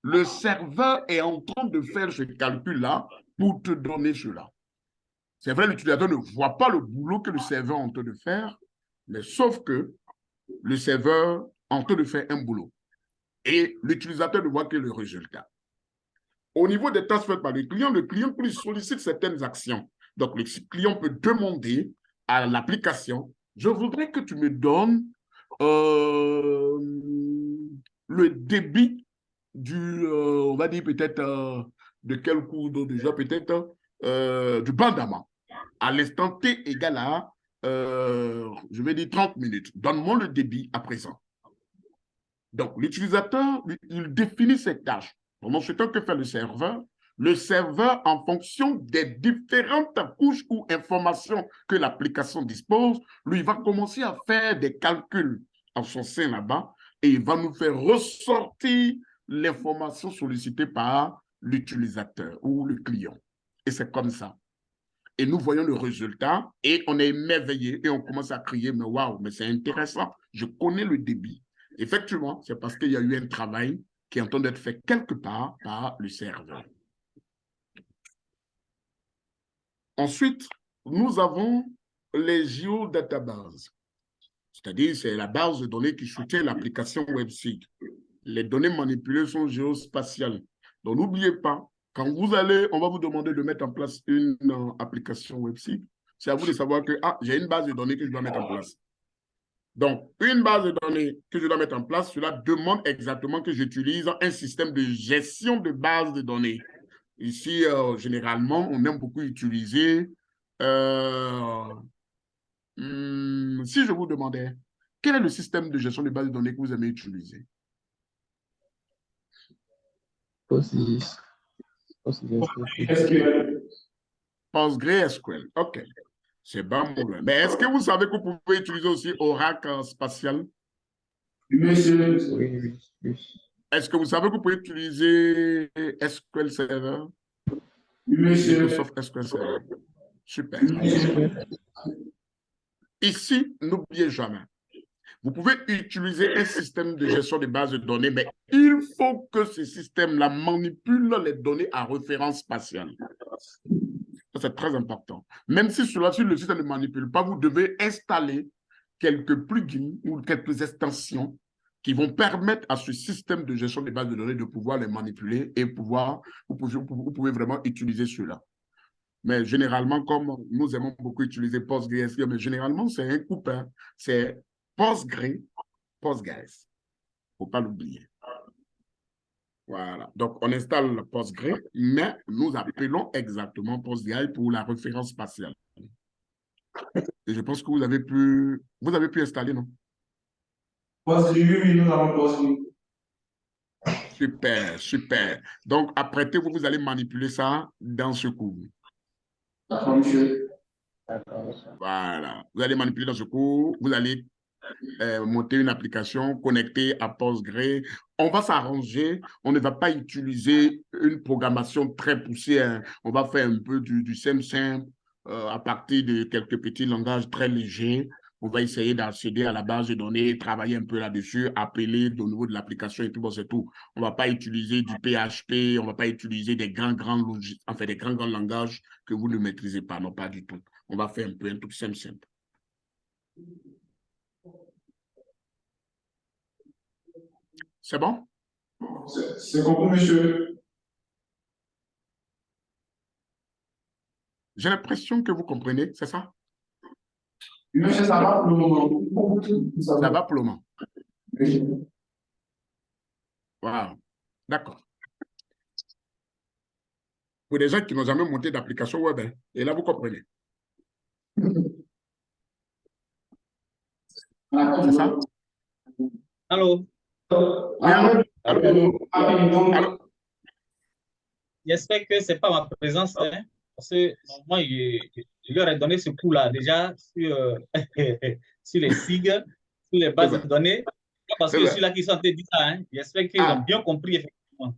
le serveur est en train de faire ce calcul-là pour te donner cela. C'est vrai, l'utilisateur ne voit pas le boulot que le serveur est en train de faire, mais sauf que le serveur est en train de faire un boulot. Et l'utilisateur ne voit que le résultat. Au niveau des tâches faites par le client peut solliciter certaines actions. Donc, le client peut demander à l'application, je voudrais que tu me donnes le débit on va dire peut-être de quel cours d'eau déjà, peut-être du bandama. À l'instant T égale à, je vais dire 30 minutes. Donne-moi le débit à présent. Donc, l'utilisateur, il définit ses tâches. Pendant ce temps, que fait le serveur? Le serveur, en fonction des différentes couches ou informations que l'application dispose, lui va commencer à faire des calculs en son sein là-bas et il va nous faire ressortir l'information sollicitée par l'utilisateur ou le client. Et c'est comme ça. Et nous voyons le résultat et on est émerveillé et on commence à crier, mais waouh, mais c'est intéressant, je connais le débit. Effectivement, c'est parce qu'il y a eu un travail qui est en train d'être fait quelque part par le serveur. Ensuite, nous avons les géodatabases, c'est-à-dire c'est la base de données qui soutient l'application website. Les données manipulées sont géospatiales. Donc, n'oubliez pas, quand vous allez, on va vous demander de mettre en place une application website, c'est à vous de savoir que j'ai une base de données que je dois mettre en place. Donc, une base de données que je dois mettre en place, cela demande exactement que j'utilise un système de gestion de base de données. Ici, généralement, on aime beaucoup utiliser, si je vous demandais, quel est le système de gestion de base de données que vous aimez utiliser? PostgreSQL, ok. C'est pas mon problème. Mais est-ce que vous savez que vous pouvez utiliser aussi Oracle spatial? Monsieur. Oui. Est-ce que vous savez que vous pouvez utiliser SQL Server? Monsieur. Microsoft SQL Server. Super. Ici, n'oubliez jamais, vous pouvez utiliser un système de gestion de base de données, mais il faut que ce système-là manipule les données à référence spatiale. C'est très important. Même si sur le système ne manipule pas, vous devez installer quelques plugins ou quelques extensions qui vont permettre à ce système de gestion des bases de données de pouvoir les manipuler et vous pouvez vraiment utiliser cela. Mais généralement, comme nous aimons beaucoup utiliser PostgreSQL, mais généralement, c'est un coupin. C'est Postgre Postgres. Il ne faut pas l'oublier. Voilà. Donc, on installe le Postgre, mais nous appelons exactement Postgre pour la référence spatiale. Et je pense que vous avez pu installer, non? Postgre, oui, nous avons Postgre. Super, super. Donc, apprêtez-vous, vous allez manipuler ça dans ce cours. D'accord, monsieur. Voilà. Vous allez manipuler dans ce cours, vous allez monter une application connectée à Postgre. On va s'arranger, on ne va pas utiliser une programmation très poussée. Hein. On va faire un peu du simple à partir de quelques petits langages très légers. On va essayer d'accéder à la base de données, travailler un peu là-dessus, appeler au niveau de l'application et puis bon, c'est tout. On ne va pas utiliser du PHP, on ne va pas utiliser des grands logiciels, enfin des grands langages que vous ne maîtrisez pas, non pas du tout. On va faire un truc simple. C'est bon? C'est compris, monsieur. J'ai l'impression que vous comprenez, c'est ça? Monsieur, ça va pour le moment. Ça va pour le moment. Oui. Wow. D'accord. Pour des gens qui n'ont jamais monté d'application web, hein, et là, vous comprenez. C'est ça? Allô? Oui, allô? J'espère que ce n'est pas ma présence, hein, parce que normalement, je leur ai donné ce coup-là déjà sur, sur les SIG, sur les bases de données. Parce que celui-là qui sont en train de dire ça, hein, j'espère qu'ils ont bien compris, effectivement.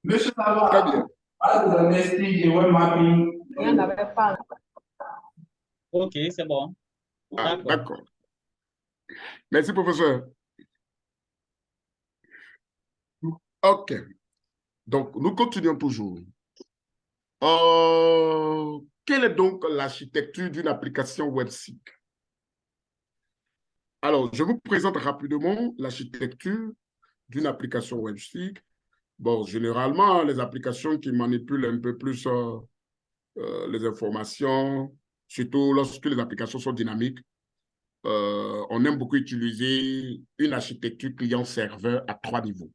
Monsieur, ça va. Très bien. Base de données SIG et web mapping. Il n'y en avait pas. OK, c'est bon. D'accord. Merci, professeur. OK. Donc, nous continuons toujours. Quelle est donc l'architecture d'une application WebSIG? Alors, je vous présente rapidement l'architecture d'une application WebSIG. Bon, généralement, les applications qui manipulent un peu plus les informations, surtout lorsque les applications sont dynamiques, on aime beaucoup utiliser une architecture client-serveur à 3 niveaux.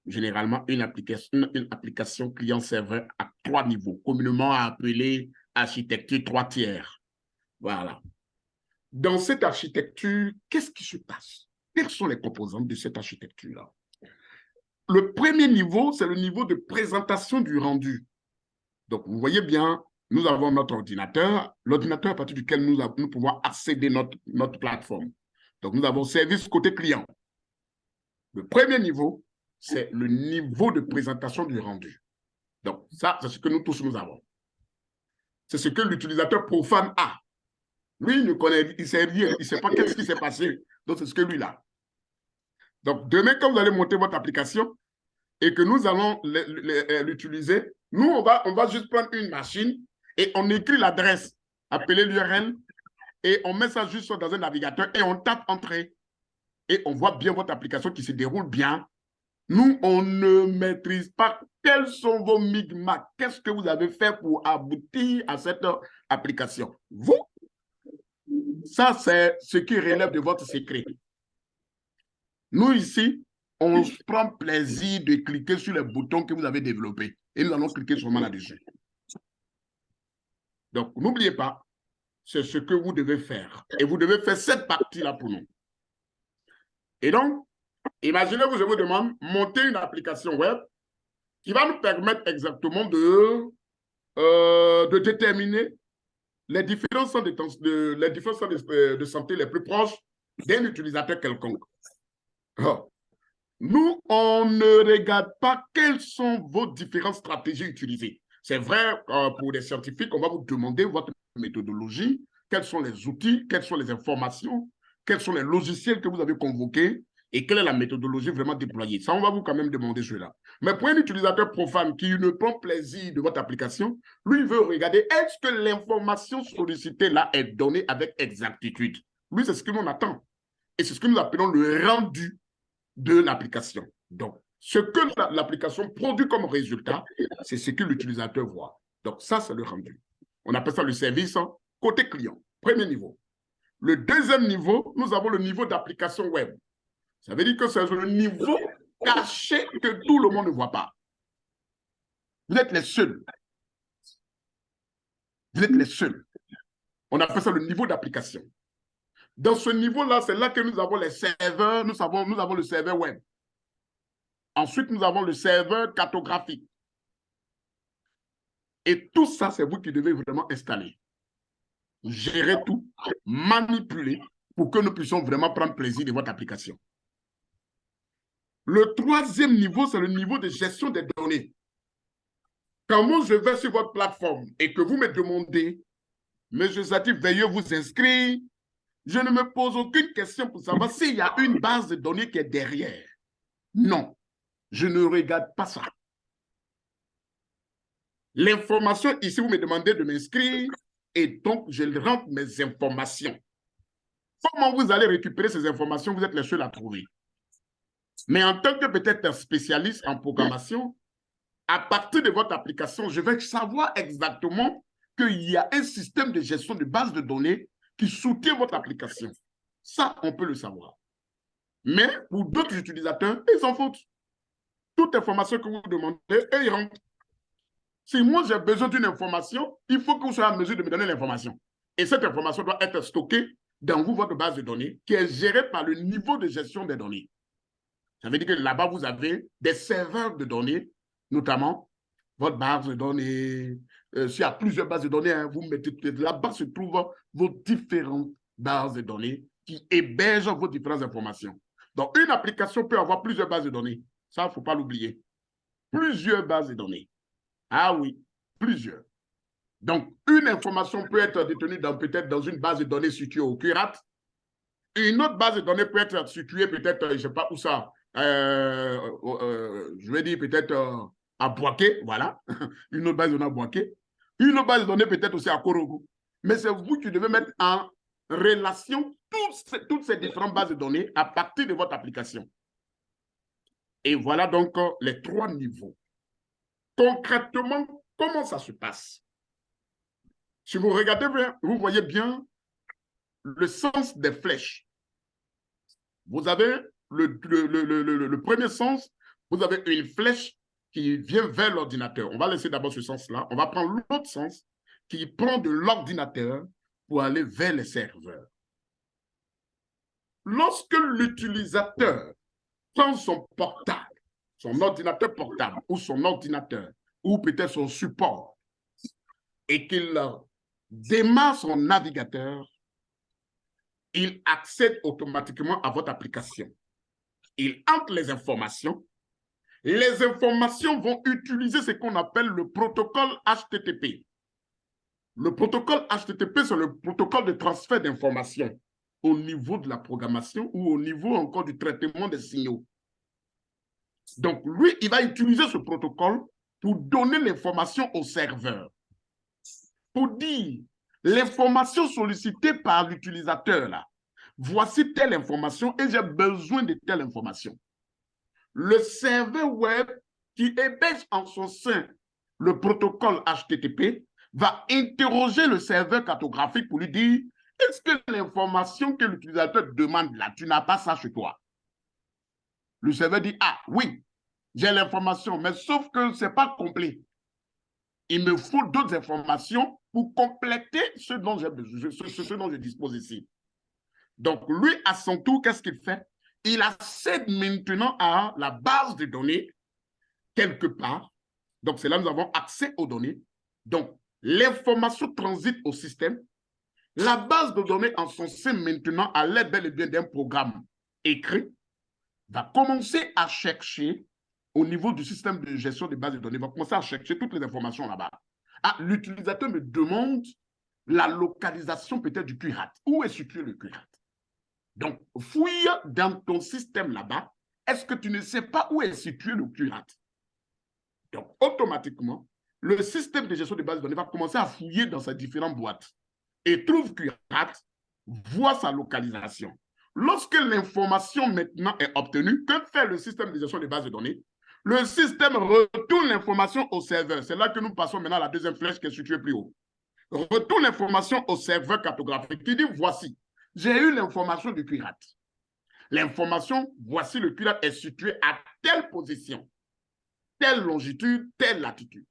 Généralement, une application client-serveur à 3 niveaux, communément appelée architecture 3 tiers. Voilà. Dans cette architecture, qu'est-ce qui se passe? Quelles sont les composantes de cette architecture-là? Le premier niveau, c'est le niveau de présentation du rendu. Donc, vous voyez bien, nous avons notre ordinateur, l'ordinateur à partir duquel nous pouvons accéder à notre plateforme. Donc, nous avons service côté client. Le premier niveau, c'est le niveau de présentation du rendu. Donc, ça, c'est ce que nous tous nous avons. C'est ce que l'utilisateur profane a. Lui, il ne connaît, il ne sait rien, il ne sait pas qu'est-ce qui s'est passé. Donc, c'est ce que lui a. Donc, demain, quand vous allez monter votre application et que nous allons l'utiliser, nous, on va juste prendre une machine et on écrit l'adresse, appeler l'URL, et on met ça juste dans un navigateur et on tape « Entrée ». Et on voit bien votre application qui se déroule bien. Nous, on ne maîtrise pas quels sont vos micmacs. Qu'est-ce que vous avez fait pour aboutir à cette application? Vous, ça, c'est ce qui relève de votre secret. Nous, ici, on prend plaisir de cliquer sur les boutons que vous avez développés. Et nous allons cliquer seulement là-dessus. Donc, n'oubliez pas, c'est ce que vous devez faire. Et vous devez faire cette partie-là pour nous. Et donc, imaginez-vous, je vous demande, monter une application web qui va nous permettre exactement de déterminer les différents centres de santé les plus proches d'un utilisateur quelconque. Alors, nous, on ne regarde pas quelles sont vos différentes stratégies utilisées. C'est vrai, pour les scientifiques, on va vous demander votre méthodologie, quels sont les outils, quelles sont les informations, quels sont les logiciels que vous avez convoqués et quelle est la méthodologie vraiment déployée. Ça, on va vous quand même demander cela. Mais pour un utilisateur profane qui ne prend plaisir de votre application, lui, il veut regarder est-ce que l'information sollicitée là est donnée avec exactitude. Lui, c'est ce que l'on attend. Et c'est ce que nous appelons le rendu de l'application. Donc, ce que l'application produit comme résultat, c'est ce que l'utilisateur voit. Donc, ça, c'est le rendu. On appelle ça le service côté client, premier niveau. Le deuxième niveau, nous avons le niveau d'application web. Ça veut dire que c'est le niveau caché que tout le monde ne voit pas. Vous êtes les seuls. Vous êtes les seuls. On appelle ça le niveau d'application. Dans ce niveau-là, c'est là que nous avons les serveurs, nous avons le serveur web. Ensuite, nous avons le serveur cartographique. Et tout ça, c'est vous qui devez vraiment installer. Gérer tout, manipuler pour que nous puissions vraiment prendre plaisir de votre application. Le troisième niveau, c'est le niveau de gestion des données. Quand moi, je vais sur votre plateforme et que vous me demandez, Monsieur Satif, veuillez vous inscrire, je ne me pose aucune question pour savoir s'il y a une base de données qui est derrière. Non, je ne regarde pas ça. L'information, ici, vous me demandez de m'inscrire et donc je rentre mes informations. Comment vous allez récupérer ces informations? Vous êtes les seuls à trouver. Mais en tant que peut-être un spécialiste en programmation, à partir de votre application, je vais savoir exactement qu'il y a un système de gestion de base de données qui soutient votre application. Ça, on peut le savoir. Mais pour d'autres utilisateurs, ils s'en foutent. Toute information que vous demandez, eux, ils rentrent. Si moi, j'ai besoin d'une information, il faut que vous soyez en mesure de me donner l'information. Et cette information doit être stockée dans votre base de données qui est gérée par le niveau de gestion des données. Ça veut dire que là-bas, vous avez des serveurs de données, notamment votre base de données. S'il y a plusieurs bases de données, hein, vous mettez là-bas se trouvent vos différentes bases de données qui hébergent vos différentes informations. Donc, une application peut avoir plusieurs bases de données. Ça, il ne faut pas l'oublier. Plusieurs bases de données. Ah oui, plusieurs. Donc, une information peut être détenue peut-être dans une base de données située au QRAT. Une autre base de données peut être située peut-être, je ne sais pas où ça, je vais dire peut-être à Boaké, voilà. Une autre base de données à Boaké. Une autre base de données peut-être aussi à Korogo. Mais c'est vous qui devez mettre en relation toutes ces différentes bases de données à partir de votre application. Et voilà donc les trois niveaux. Concrètement, comment ça se passe? Si vous regardez bien, vous voyez bien le sens des flèches. Vous avez le premier sens, vous avez une flèche qui vient vers l'ordinateur. On va laisser d'abord ce sens-là. On va prendre l'autre sens qui prend de l'ordinateur pour aller vers les serveurs. Lorsque l'utilisateur prend son portable, son ordinateur portable ou son ordinateur ou peut-être son support et qu'il démarre son navigateur, il accède automatiquement à votre application. Il entre les informations. Les informations vont utiliser ce qu'on appelle le protocole HTTP. Le protocole HTTP, c'est le protocole de transfert d'informations au niveau de la programmation ou au niveau encore du traitement des signaux. Donc, lui, il va utiliser ce protocole pour donner l'information au serveur. Pour dire, l'information sollicitée par l'utilisateur, là, voici telle information et j'ai besoin de telle information. Le serveur web qui héberge en son sein le protocole HTTP va interroger le serveur cartographique pour lui dire est-ce que l'information que l'utilisateur demande là, tu n'as pas ça chez toi? Le serveur dit ah oui, j'ai l'information, mais sauf que ce n'est pas complet. Il me faut d'autres informations pour compléter ce dont je dispose ici. Donc, lui, à son tour, qu'est-ce qu'il fait? Il accède maintenant à la base de données quelque part. Donc, c'est là que nous avons accès aux données. Donc, l'information transite au système. La base de données en son sein maintenant, à l'aide bel et bien d'un programme écrit, va commencer à chercher au niveau du système de gestion des bases de données, va commencer à chercher toutes les informations là-bas. Ah, l'utilisateur me demande la localisation peut-être du QRAT. Où est situé le QRAT? Donc, fouille dans ton système là-bas. Est-ce que tu ne sais pas où est situé le QRAT? Donc, automatiquement, le système de gestion des bases de données va commencer à fouiller dans ses différentes boîtes et trouve QRAT, voit sa localisation. Lorsque l'information maintenant est obtenue, que fait le système de gestion des bases de données? Le système retourne l'information au serveur. C'est là que nous passons maintenant à la deuxième flèche qui est située plus haut. Retourne l'information au serveur cartographique qui dit voici, j'ai eu l'information du QRAT. L'information, voici le QRAT est situé à telle position, telle longitude, telle latitude.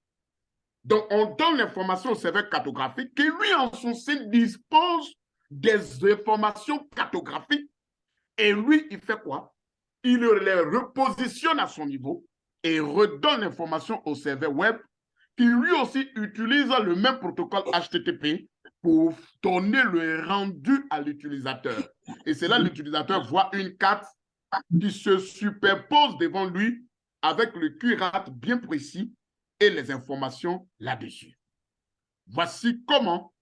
Donc, on donne l'information au serveur cartographique qui, lui, en son sein, dispose des informations cartographiques. Et lui, il fait quoi? Il les repositionne à son niveau et redonne l'information au serveur web qui, lui aussi, utilise le même protocole HTTP pour donner le rendu à l'utilisateur. Et c'est là l'utilisateur voit une carte qui se superpose devant lui avec le QRAT bien précis et les informations là-dessus. Voici comment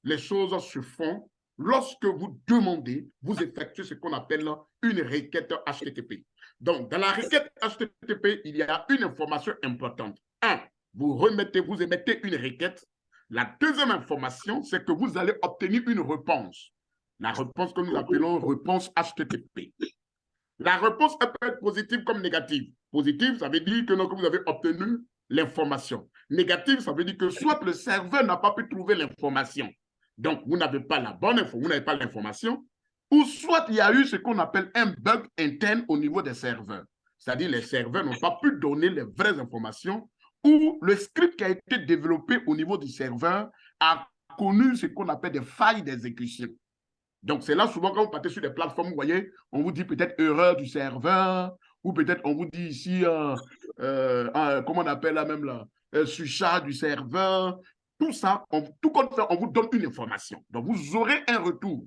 les choses se font lorsque vous demandez, vous effectuez ce qu'on appelle une requête HTTP. Donc, dans la requête HTTP, il y a une information importante. Un, vous émettez une requête. La deuxième information, c'est que vous allez obtenir une réponse. La réponse que nous appelons réponse HTTP. La réponse peut être positive comme négative. Positive, ça veut dire que vous avez obtenu l'information. Négative, ça veut dire que soit le serveur n'a pas pu trouver l'information, donc vous n'avez pas la bonne info, vous n'avez pas l'information, ou soit il y a eu ce qu'on appelle un bug interne au niveau des serveurs. C'est-à-dire les serveurs n'ont pas pu donner les vraies informations, ou le script qui a été développé au niveau du serveur a connu ce qu'on appelle des failles d'exécution. Donc, c'est là souvent quand vous partez sur des plateformes, vous voyez, on vous dit peut-être erreur du serveur, ou peut-être on vous dit ici, comment on appelle là même là, surcharge du serveur. Tout ça, tout compte fait, on vous donne une information. Donc, vous aurez un retour.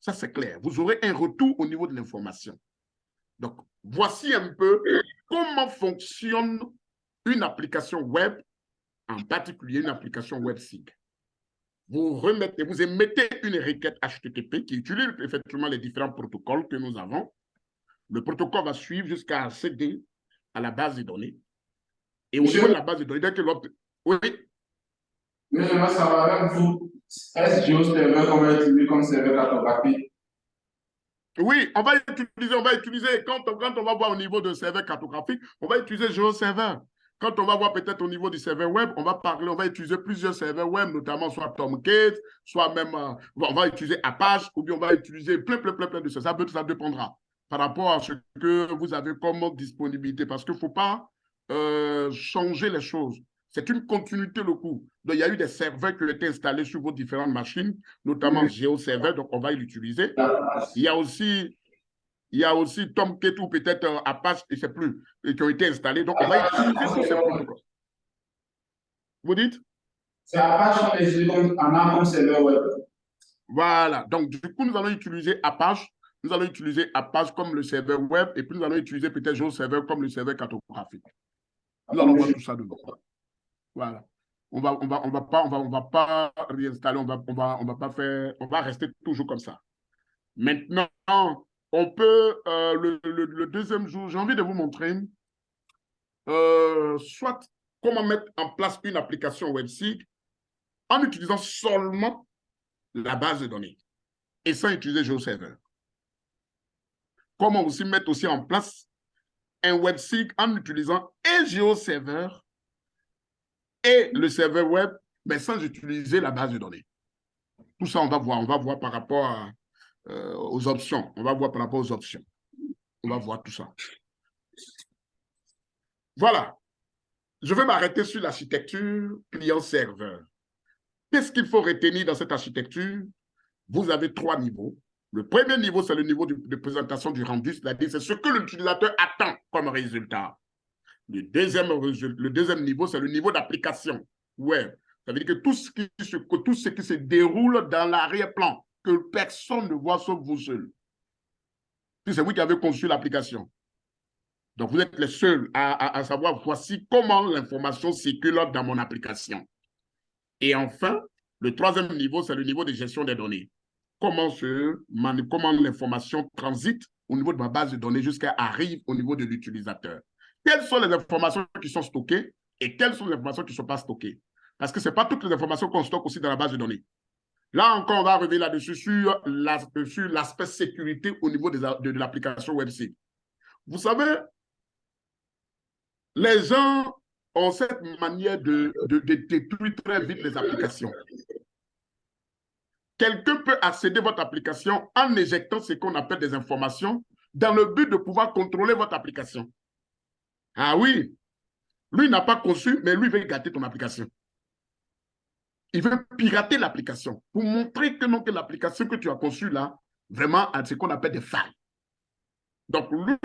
Ça, c'est clair. Vous aurez un retour au niveau de l'information. Donc, voici un peu comment fonctionne une application web, en particulier une application WebSig. Vous émettez une requête HTTP qui utilise effectivement les différents protocoles que nous avons. Le protocole va suivre jusqu'à accéder à la base de données. Et au niveau de la base de données, dès que l'autre... Oui. Mais je veux savoir avec vous, est-ce GeoServer qu'on va utiliser comme serveur cartographique? Oui, on va utiliser, quand on va voir au niveau de serveur cartographique, on va utiliser GeoServer. Quand on va voir peut-être au niveau du serveur web, on va utiliser plusieurs serveurs web, notamment soit Tomcat, soit même, on va utiliser Apache, ou bien on va utiliser plein de ça. Ça dépendra par rapport à ce que vous avez comme disponibilité, parce qu'il ne faut pas changer les choses. C'est une continuité le coup. Donc, il y a eu des serveurs qui ont été installés sur vos différentes machines, notamment GeoServer, donc on va l'utiliser. Il y a aussi Tomcat ou peut-être Apache, je ne sais plus, qui ont été installés. Donc, on va utiliser tous ces protocoles. Vous dites? C'est Apache en serveur web. Voilà. Donc, du coup, nous allons utiliser Apache. Nous allons utiliser Apache comme le serveur web et puis nous allons utiliser peut-être GeoServer comme le serveur cartographique. Nous allons voir tout ça dedans. Voilà. On va pas réinstaller, on va rester toujours comme ça. Maintenant, on peut, le deuxième jour, j'ai envie de vous montrer soit comment mettre en place une application WebSig en utilisant seulement la base de données et sans utiliser GeoServer. Comment aussi mettre aussi en place un WebSig en utilisant un GeoServer et le serveur web, mais sans utiliser la base de données. Tout ça, on va voir par rapport aux options. On va voir par rapport aux options. On va voir tout ça. Voilà. Je vais m'arrêter sur l'architecture client-serveur. Qu'est-ce qu'il faut retenir dans cette architecture? Vous avez 3 niveaux. Le premier niveau, c'est le niveau de présentation du rendu, c'est-à-dire c'est ce que l'utilisateur attend comme résultat. Le deuxième niveau, c'est le niveau d'application web. Ça veut dire que tout ce qui se déroule dans l'arrière-plan, que personne ne voit sauf vous seul. Puis c'est vous qui avez conçu l'application. Donc, vous êtes les seuls à savoir, voici comment l'information circule dans mon application. Et enfin, le troisième niveau, c'est le niveau de gestion des données. Comment l'information transite au niveau de ma base de données jusqu'à arrive au niveau de l'utilisateur. Quelles sont les informations qui sont stockées et quelles sont les informations qui ne sont pas stockées? Parce que ce n'est pas toutes les informations qu'on stocke aussi dans la base de données. Là encore, on va revenir là-dessus sur l'aspect sécurité au niveau de l'application WebSig. Vous savez, les gens ont cette manière de détruire très vite les applications. quelqu'un peut accéder à votre application en injectant ce qu'on appelle des informations dans le but de pouvoir contrôler votre application. Ah oui, lui n'a pas conçu, mais lui veut gâter ton application. Il veut pirater l'application pour montrer que non, que l'application que tu as conçue là, vraiment a ce qu'on appelle des failles. Donc lui,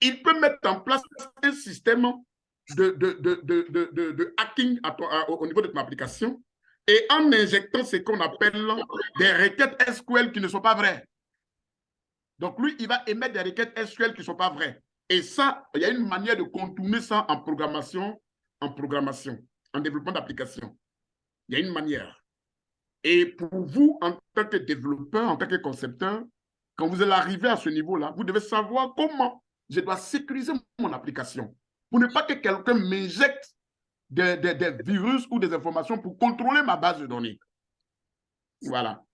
il peut mettre en place un système de hacking au niveau de ton application et en injectant ce qu'on appelle des requêtes SQL qui ne sont pas vraies. Donc lui, il va émettre des requêtes SQL qui ne sont pas vraies. Et ça, il y a une manière de contourner ça en programmation, en développement d'application. Il y a une manière. Et pour vous, en tant que développeur, en tant que concepteur, quand vous allez arriver à ce niveau-là, vous devez savoir comment je dois sécuriser mon application pour ne pas que quelqu'un m'injecte des virus ou des informations pour contrôler ma base de données. Voilà.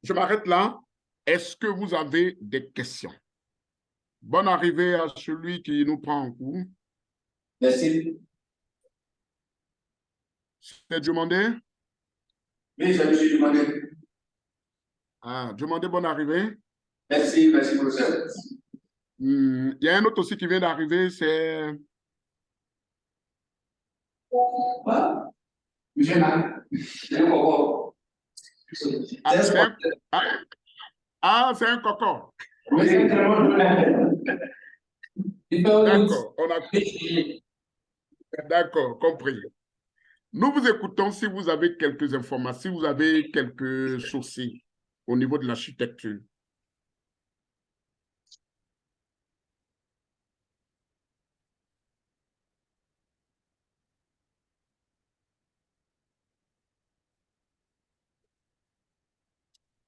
Je m'arrête là. Est-ce que vous avez des questions? Bonne arrivée à celui qui nous prend en cours. Merci. C'est demandé? Oui, je me suis demandé. Ah, demandez bonne arrivée. Merci, merci, professeur. Il y a un autre aussi qui vient d'arriver, c'est... Monsieur Nan, c'est un coco. C'est un coco. Oui, c'est très bon. D'accord, D'accord, compris. Nous vous écoutons si vous avez quelques informations, si vous avez quelques soucis au niveau de l'architecture.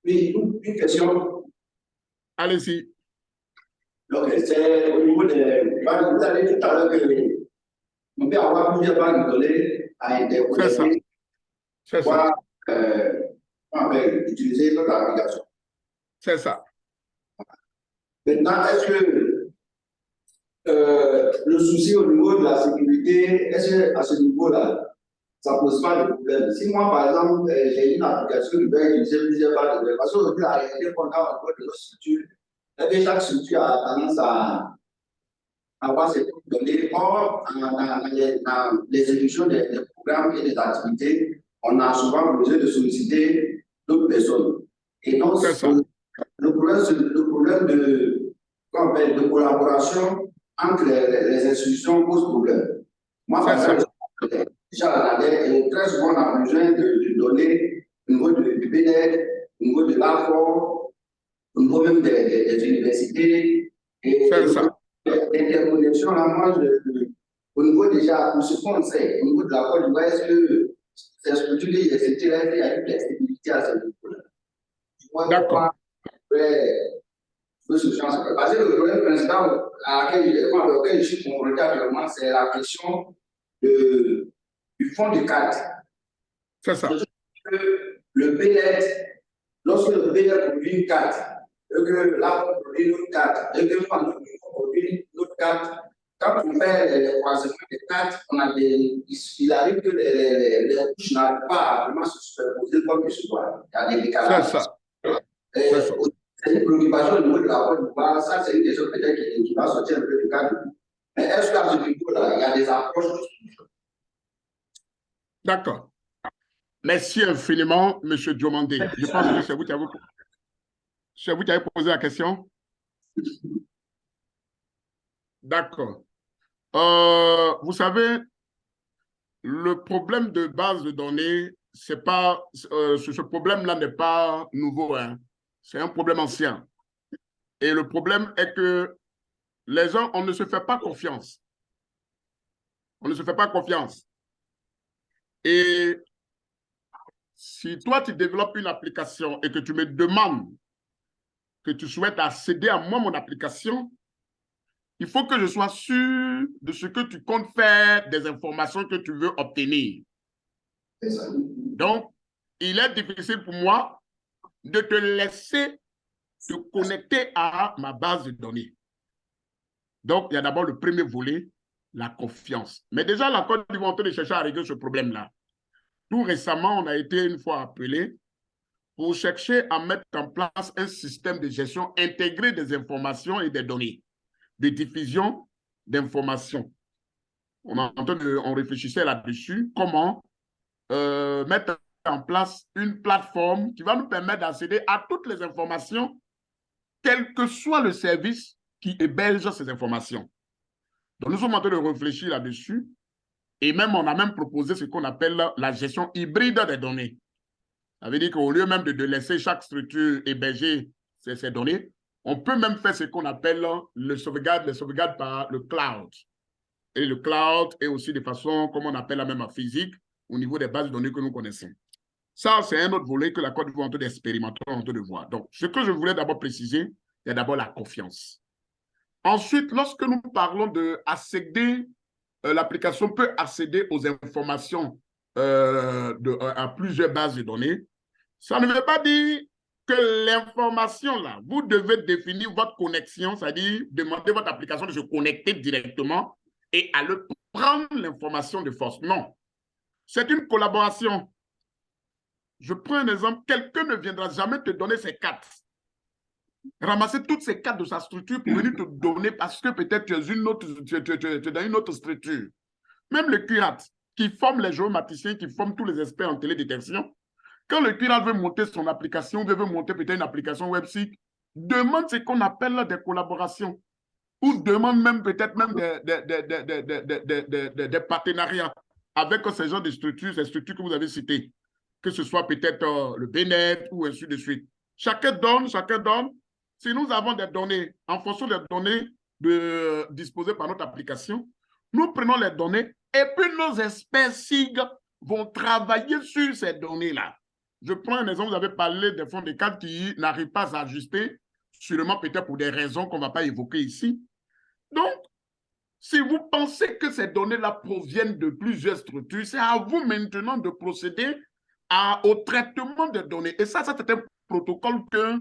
Oui, une question. Allez-y. Donc, c'est au niveau des... Vous avez dit tout à l'heure que on peut avoir plusieurs banques de données à interconnecter. C'est ça. On peut utiliser notre application. C'est ça. Maintenant, est-ce que le souci au niveau de la sécurité, est-ce qu'à ce niveau-là, ça ne pose pas de problème? Si moi, par exemple, j'ai une application qui peut utiliser plusieurs banques de données, parce qu'aujourd'hui, la réalité qu'on a au niveau de nos structures, chaque structure a tendance à avoir ces données. Or, dans l'exécution des programmes et des activités, on a souvent besoin de solliciter d'autres personnes. Et donc, le problème de collaboration entre les institutions pose problème. Moi, par exemple, très souvent, on a besoin de données au niveau du BNED, au niveau de l'AFOR, au niveau même des universités. Et l'interconnexion, là, moi, au niveau déjà, pour ce qu'on sait, au niveau de la Côte d'Ivoire, est-ce que ces structures, il y a une flexibilité à ce niveau-là? D'accord. Parce que le problème principal auquel je suis confronté actuellement, c'est la question du fonds de carte. C'est ça. Le BNET, lorsque le BNET produit une carte, et que l'AFOR produit une autre carte, et que le produit une autre carte, quand on fait les croisements des cartes, il arrive que les couches n'arrivent pas à vraiment se superposer comme il se doit. Il y a des décalages. C'est ça. C'est une préoccupation au niveau de la Côte d'Ivoire. Ça, c'est une question peut-être qui va sortir un peu du cadre. Mais est-ce qu'à ce niveau-là, il y a des approches? D'accord. Merci infiniment, M. Diomandé. Je pense que c'est vous qui avez posé la question. D'accord. Vous savez, le problème de base de données, c'est pas, ce problème-là n'est pas nouveau, hein. C'est un problème ancien. Et le problème est que les gens, on ne se fait pas confiance. On ne se fait pas confiance. Et si toi, tu développes une application et que tu me demandes que tu souhaites accéder à moi, mon application, il faut que je sois sûr de ce que tu comptes faire, des informations que tu veux obtenir. Donc, il est difficile pour moi de te laisser te connecter à ma base de données. Donc, il y a d'abord le premier volet, la confiance. Mais déjà, la Côte d'Ivoire est en train de chercher à régler ce problème-là. Tout récemment, on a été une fois appelé pour chercher à mettre en place un système de gestion intégré des informations et des données, de diffusion d'informations. On réfléchissait là-dessus, comment mettre en place une plateforme qui va nous permettre d'accéder à toutes les informations, quel que soit le service qui héberge ces informations. Donc, nous sommes en train de réfléchir là-dessus et même on a même proposé ce qu'on appelle la gestion hybride des données. Ça veut dire qu'au lieu même de laisser chaque structure héberger ces données, on peut même faire ce qu'on appelle le sauvegarde par le cloud. Et le cloud est aussi de façon, comme on appelle la même en physique, au niveau des bases de données que nous connaissons. Ça, c'est un autre volet que la Côte d'Ivoire est en train d'expérimenter, en train de voir. Donc, ce que je voulais d'abord préciser, c'est d'abord la confiance. Ensuite, lorsque nous parlons d'accéder, l'application peut accéder aux informations à plusieurs bases de données. Ça ne veut pas dire que l'information là, vous devez définir votre connexion, c'est-à-dire demander à votre application de se connecter directement et à le prendre l'information de force. Non, c'est une collaboration. Je prends un exemple, quelqu'un ne viendra jamais te donner ses cartes. Ramasser toutes ces cartes de sa structure pour venir te donner parce que peut-être tu es dans une autre structure. Même le curat qui forme les géomaticiens, qui forme tous les experts en télédétection, quand le curat veut monter son application, veut monter peut-être une application website, demande ce qu'on appelle des collaborations ou demande même peut-être même des partenariats avec ces genres de structures, ces structures que vous avez citées, que ce soit peut-être le BNet ou ainsi de suite. Chacun donne. Si nous avons des données, en fonction des données disposées par notre application, nous prenons les données et puis nos experts SIG vont travailler sur ces données-là. Je prends un exemple, vous avez parlé des fonds de cadre qui n'arrivent pas à s'ajuster, sûrement peut-être pour des raisons qu'on ne va pas évoquer ici. Donc, si vous pensez que ces données-là proviennent de plusieurs structures, c'est à vous maintenant de procéder au traitement des données. Et ça c'est un protocole que,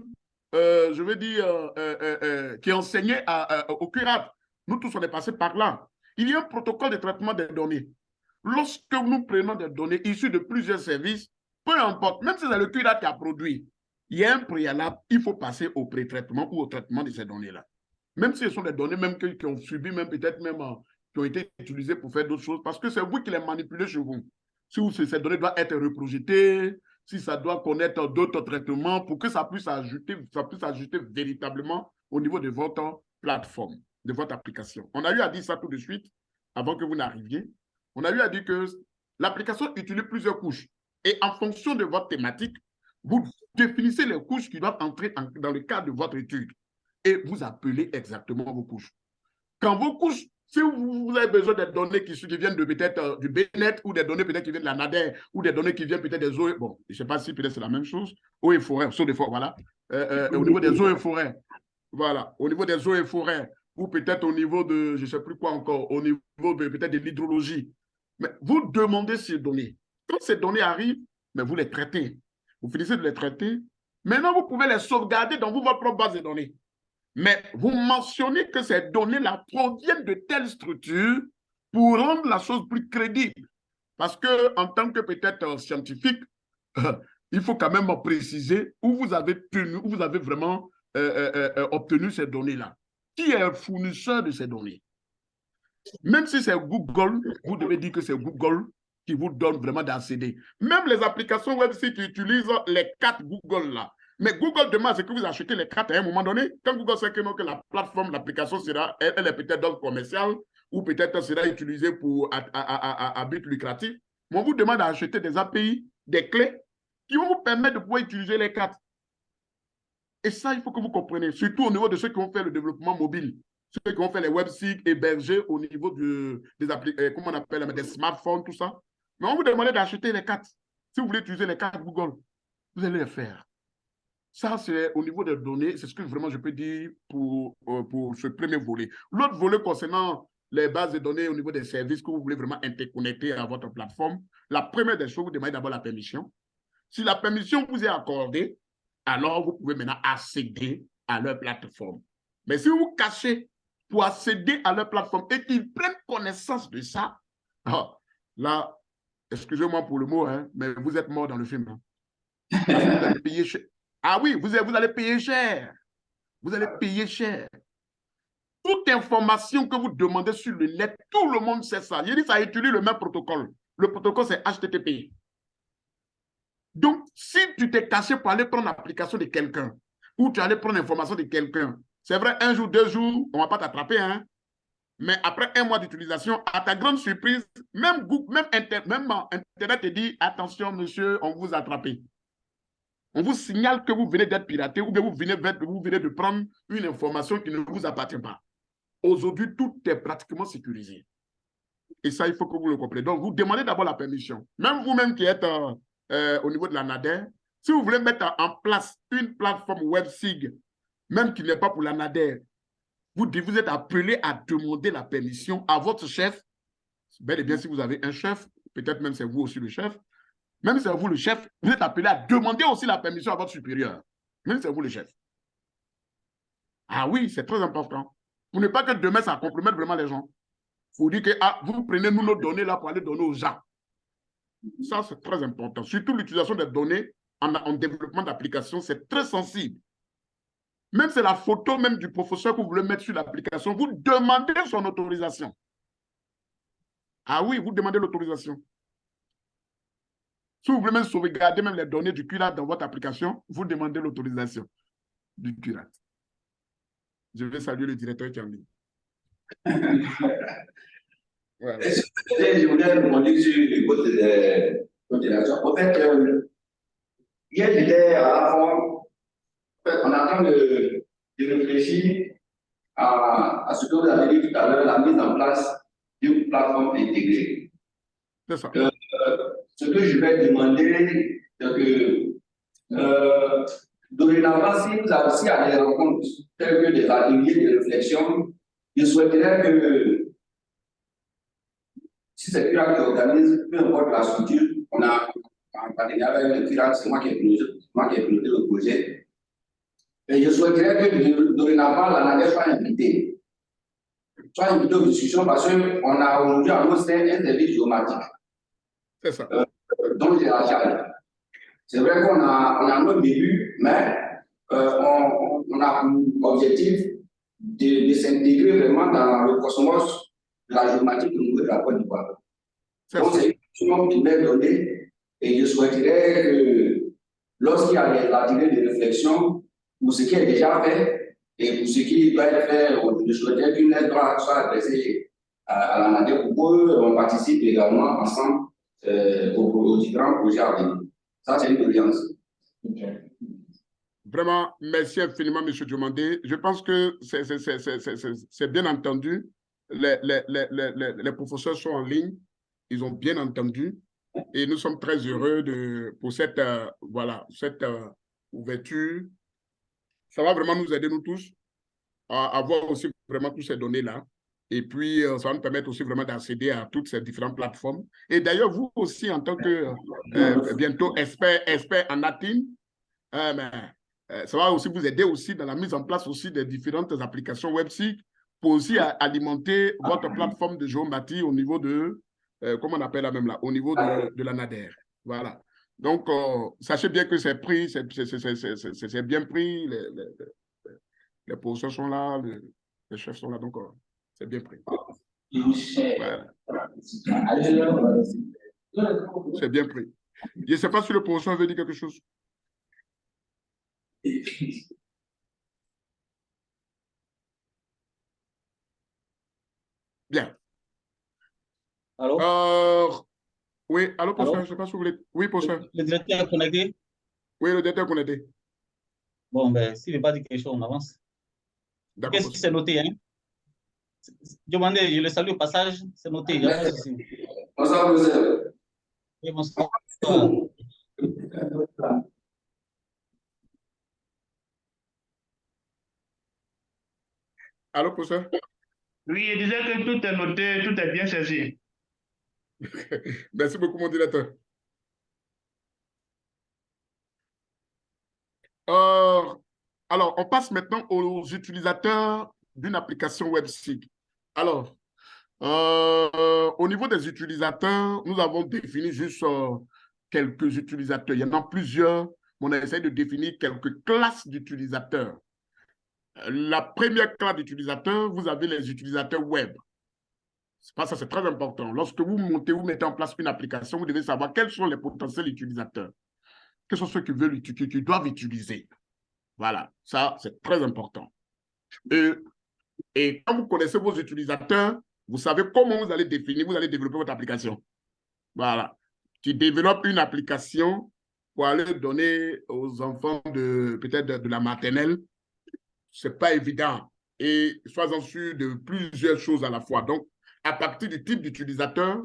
je veux dire, qui est enseigné au CURAP. Nous tous, on est passés par là. Il y a un protocole de traitement des données. Lorsque nous prenons des données issues de plusieurs services, peu importe, même si c'est le CURAP qui a produit, il y a un préalable, il faut passer au pré-traitement ou au traitement de ces données-là. Même si ce sont des données même qui ont subi, même peut-être même qui ont été utilisées pour faire d'autres choses, parce que c'est vous qui les manipulez chez vous. Si ces données doivent être reprojetées, si ça doit connaître d'autres traitements pour que ça puisse ajouter véritablement au niveau de votre plateforme, de votre application. On a eu à dire ça tout de suite, avant que vous n'arriviez. On a eu à dire que l'application utilise plusieurs couches. Et en fonction de votre thématique, vous définissez les couches qui doivent entrer dans le cadre de votre étude. Et vous appelez exactement vos couches. Quand vos couches, si vous avez besoin des données qui viennent de peut-être du BNet ou des données peut-être qui viennent de la NADER ou des données qui viennent peut-être des eaux, bon, je ne sais pas si peut-être c'est la même chose, eaux et forêts, voilà, au niveau des eaux et forêts, voilà, au niveau des eaux et forêts, ou peut-être au niveau de, je ne sais plus quoi encore, au niveau peut-être de l'hydrologie. Mais vous demandez ces données. Quand ces données arrivent, mais vous les traitez. Vous finissez de les traiter. Maintenant, vous pouvez les sauvegarder dans votre propre base de données. Mais vous mentionnez que ces données-là proviennent de telles structures pour rendre la chose plus crédible. Parce qu'en tant que peut-être scientifique, il faut quand même préciser où vous avez vraiment obtenu ces données-là. Qui est le fournisseur de ces données? Même si c'est Google, vous devez dire que c'est Google qui vous donne vraiment d'accéder. Même les applications web qui utilisent les cartes Google là. Mais Google demande, c'est que vous achetez les cartes à un moment donné. Quand Google sait que, non, que la plateforme, l'application sera, elle est peut-être d'ordre commercial ou peut-être sera utilisée pour à but lucratif, mais on vous demande d'acheter des API, des clés qui vont vous permettre de pouvoir utiliser les cartes. Et ça, il faut que vous compreniez, surtout au niveau de ceux qui vont faire le développement mobile, ceux qui vont faire les websites hébergés au niveau des applications, comment on appelle, des smartphones, tout ça. Mais on vous demande d'acheter les cartes. Si vous voulez utiliser les cartes Google, vous allez les faire. Ça, c'est au niveau des données, c'est ce que vraiment je peux dire pour ce premier volet. L'autre volet concernant les bases de données au niveau des services que vous voulez vraiment interconnecter à votre plateforme, la première des choses, vous demandez d'abord la permission. Si la permission vous est accordée, alors vous pouvez maintenant accéder à leur plateforme. Mais si vous cachez pour accéder à leur plateforme et qu'ils prennent connaissance de ça, là, Excusez-moi pour le mot, hein, mais vous êtes mort dans le film. Hein. Parce que vous allez payer cher. Ah oui, vous allez payer cher. Vous allez payer cher. Toute information que vous demandez sur le net, tout le monde sait ça. Il dit ça utilise le même protocole. Le protocole, c'est HTTP. Donc, si tu t'es caché pour aller prendre l'application de quelqu'un, ou tu allais prendre l'information de quelqu'un, c'est vrai, un jour, 2 jours, on ne va pas t'attraper, hein? Mais après 1 mois d'utilisation, à ta grande surprise, même Internet te dit, attention, monsieur, on vous a attrapé. On vous signale que vous venez d'être piraté ou bien vous venez de prendre une information qui ne vous appartient pas. Aujourd'hui, tout est pratiquement sécurisé. Et ça, il faut que vous le compreniez. Donc, vous demandez d'abord la permission. Même vous-même qui êtes au niveau de la NADER, si vous voulez mettre en place une plateforme WebSig, même qui n'est pas pour la NADER, vous êtes appelé à demander la permission à votre chef. Bel et bien, si vous avez un chef, peut-être même c'est vous aussi le chef, même si c'est vous le chef, vous êtes appelé à demander aussi la permission à votre supérieur. Même si c'est vous le chef. Ah oui, c'est très important. Pour ne pas que demain, ça compromette vraiment les gens. Il faut dire que vous prenez nous nos données là pour aller donner aux gens. Ça, c'est très important. Surtout l'utilisation des données en développement d'application, c'est très sensible. Même c'est la photo même du professeur que vous voulez mettre sur l'application, vous demandez son autorisation. Ah oui, vous demandez l'autorisation. Si vous voulez même sauvegarder même les données du CURAT dans votre application, vous demandez l'autorisation du CURAT. Je vais saluer le directeur qui est en ligne. Voilà. Je voulais demander sur le côté de l'action. En fait, hier, j'étais à fond, en fait, on est en train de réfléchir à ce que vous avez dit tout à l'heure, la mise en place d'une plateforme intégrée. C'est ça. Ce que je vais demander, c'est que dorénavant, si vous avez aussi à des rencontres telles que des ateliers de réflexion, je souhaiterais que si c'est CURAT qui organise, peu importe la structure, on a en partenariat avec le CURAT, c'est moi qui ai piloté le projet. Et je souhaiterais que dorénavant, la NADER soit invitée aux discussions parce qu'on a aujourd'hui en nos sein un service géomatique. C'est ça. Donc, j'ai la charge. C'est vrai qu'on a notre début, mais on a pour objectif de s'intégrer vraiment dans le cosmos de la géomatique au niveau de la Côte d'Ivoire. Donc, c'est une question qui m'est donnée et je souhaiterais que lorsqu'il y a des ateliers de réflexion pour ce qui est déjà fait et pour ce qui doit être fait, je souhaiterais qu'une lettre soit adressée à la NADER pour qu'on participe également ensemble aux différents projets à venir. Ça, c'est une doléance. Vraiment, merci infiniment, M. Diomandé. Je pense que c'est bien entendu. Les professeurs sont en ligne. Ils ont bien entendu. Et nous sommes très heureux pour cette ouverture. Ça va vraiment nous aider, nous tous, à avoir aussi vraiment toutes ces données-là. Et puis, ça va nous permettre aussi vraiment d'accéder à toutes ces différentes plateformes. Et d'ailleurs, vous aussi, en tant que bientôt expert en ATIN, ça va aussi vous aider aussi dans la mise en place aussi des différentes applications WebSig pour aussi alimenter votre plateforme de géomatie au niveau de, comment on appelle la même là, au niveau de la NADER. Voilà. Donc, sachez bien que c'est pris, c'est bien pris, les professeurs sont là, les chefs sont là, donc c'est bien pris. Voilà. C'est bien pris. Je ne sais pas si le professeur veut dire quelque chose. Bien. Allô? Oui, allô, professeur, Allô? je ne sais pas si vous voulez. Oui, professeur. Le directeur est connecté? Oui, le directeur est connecté. Bon, ben, s'il ne veut pas dire quelque chose, on avance. D'accord. Qu'est-ce que c'est noté, hein? Demandez, je le salue au passage, c'est noté, il n'y a pas de souci. Bonsoir, professeur. Oui, bonsoir. Allô, professeur? Oui, je disais que tout est noté, tout est bien saisi. Merci beaucoup, mon directeur. Alors, on passe maintenant aux utilisateurs d'une application WebSig. Alors, Au niveau des utilisateurs, nous avons défini juste quelques utilisateurs. Il y en a plusieurs, mais on a essayé de définir quelques classes d'utilisateurs. La première classe d'utilisateurs, vous avez les utilisateurs web. Ça, c'est très important. Lorsque vous montez, vous mettez en place une application, vous devez savoir quels sont les potentiels utilisateurs. Quels sont ceux qui doivent utiliser. Voilà, ça, c'est très important. Et quand vous connaissez vos utilisateurs, vous savez comment vous allez définir, vous allez développer votre application. Voilà. Tu développes une application pour aller donner aux enfants peut-être de la maternelle. Ce n'est pas évident. Et sois-en sûr de plusieurs choses à la fois. Donc, à partir du type d'utilisateur,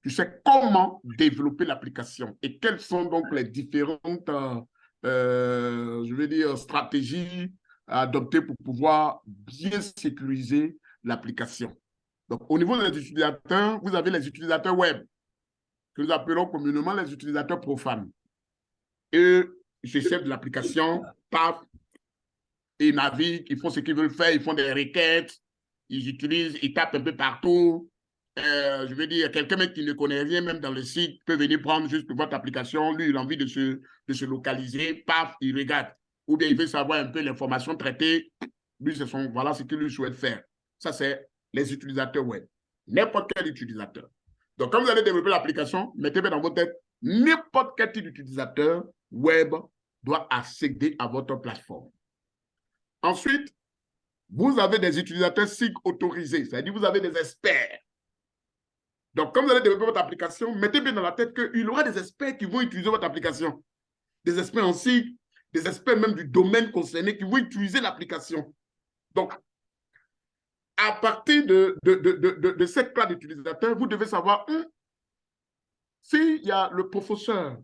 tu sais comment développer l'application et quelles sont donc les différentes, je vais dire, stratégies à adopter pour pouvoir bien sécuriser l'application. Donc, au niveau des utilisateurs, vous avez les utilisateurs web, que nous appelons communément les utilisateurs profanes. Eux, ils se servent de l'application, paf, ils naviguent, ils font ce qu'ils veulent faire, ils font des requêtes, ils utilisent, ils tapent un peu partout. Je veux dire, quelqu'un qui ne connaît rien, même dans le site, peut venir prendre juste votre application. Lui, il a envie de se localiser, paf, il regarde. Ou bien il veut savoir un peu l'information traitée. Lui, voilà ce qu'il lui souhaite faire. Ça, c'est les utilisateurs web. N'importe quel utilisateur. Donc, quand vous allez développer l'application, mettez bien dans votre tête, n'importe quel type d'utilisateur web doit accéder à votre plateforme. Ensuite, vous avez des utilisateurs SIG autorisés, c'est-à-dire vous avez des experts. Donc, quand vous allez développer votre application, mettez bien dans la tête qu'il y aura des experts qui vont utiliser votre application. Des experts en SIG, des experts même du domaine concerné qui vont utiliser l'application. Donc, à partir de cette classe d'utilisateurs, vous devez savoir s'il y a le professeur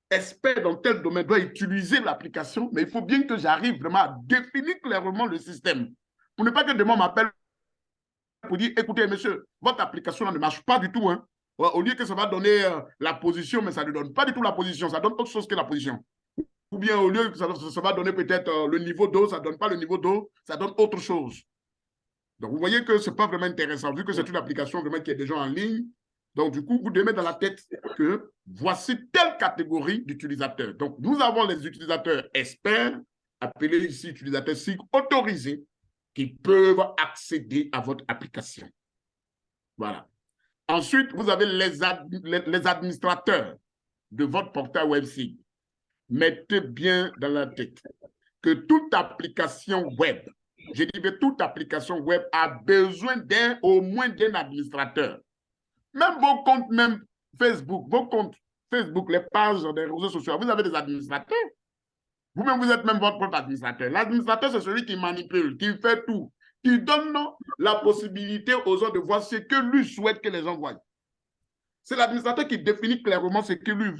expert dans tel domaine doit utiliser l'application, mais il faut bien que j'arrive vraiment à définir clairement le système. Pour ne pas que demain on m'appelle pour dire, écoutez, monsieur, votre application là, ne marche pas du tout. Hein. Au lieu que ça va donner la position, mais ça ne donne pas du tout la position, ça donne autre chose que la position. Ou bien au lieu que ça va donner peut-être le niveau d'eau, ça ne donne pas le niveau d'eau, ça donne autre chose. Donc, vous voyez que ce n'est pas vraiment intéressant, vu que c'est une application vraiment qui est déjà en ligne. Donc, du coup, vous devez mettre dans la tête que voici telle catégorie d'utilisateurs. Donc, nous avons les utilisateurs experts, appelés ici utilisateurs SIG autorisés, qui peuvent accéder à votre application. Voilà. Ensuite, vous avez les administrateurs de votre portail web SIG. Mettez bien dans la tête que toute application web, je dis que toute application web a besoin au moins d'un administrateur. Même vos comptes, même Facebook, vos comptes Facebook, les pages des réseaux sociaux, vous avez des administrateurs. Vous-même, vous êtes même votre propre administrateur. L'administrateur, c'est celui qui manipule, qui fait tout, qui donne la possibilité aux gens de voir ce que lui souhaite que les gens voient. C'est l'administrateur qui définit clairement ce que lui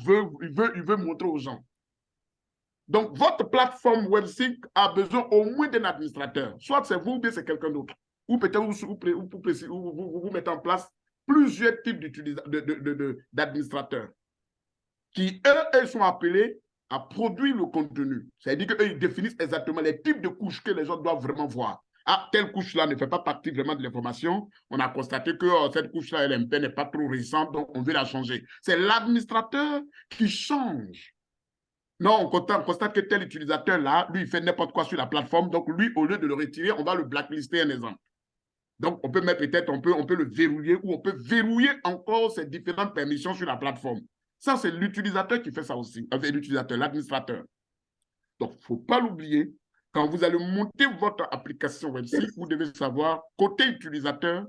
veut montrer aux gens. Donc, votre plateforme WebSig a besoin au moins d'un administrateur. Soit c'est vous ou bien c'est quelqu'un d'autre. Ou peut-être vous mettez en place plusieurs types d'administrateurs qui, eux, sont appelés à produire le contenu. C'est-à-dire qu'eux, ils définissent exactement les types de couches que les gens doivent vraiment voir. Ah, telle couche-là ne fait pas partie vraiment de l'information. On a constaté que cette couche-là, LMP, n'est pas trop récente, donc on veut la changer. C'est l'administrateur qui change. Non, on constate que tel utilisateur-là, lui, il fait n'importe quoi sur la plateforme. Donc, lui, au lieu de le retirer, on va le blacklister, un exemple. Donc, on peut mettre peut-être, on peut le verrouiller ou on peut verrouiller encore ces différentes permissions sur la plateforme. Ça, c'est l'utilisateur qui fait ça aussi. Enfin, l'utilisateur, l'administrateur. Donc, il ne faut pas l'oublier. Quand vous allez monter votre application website, vous devez savoir, côté utilisateur,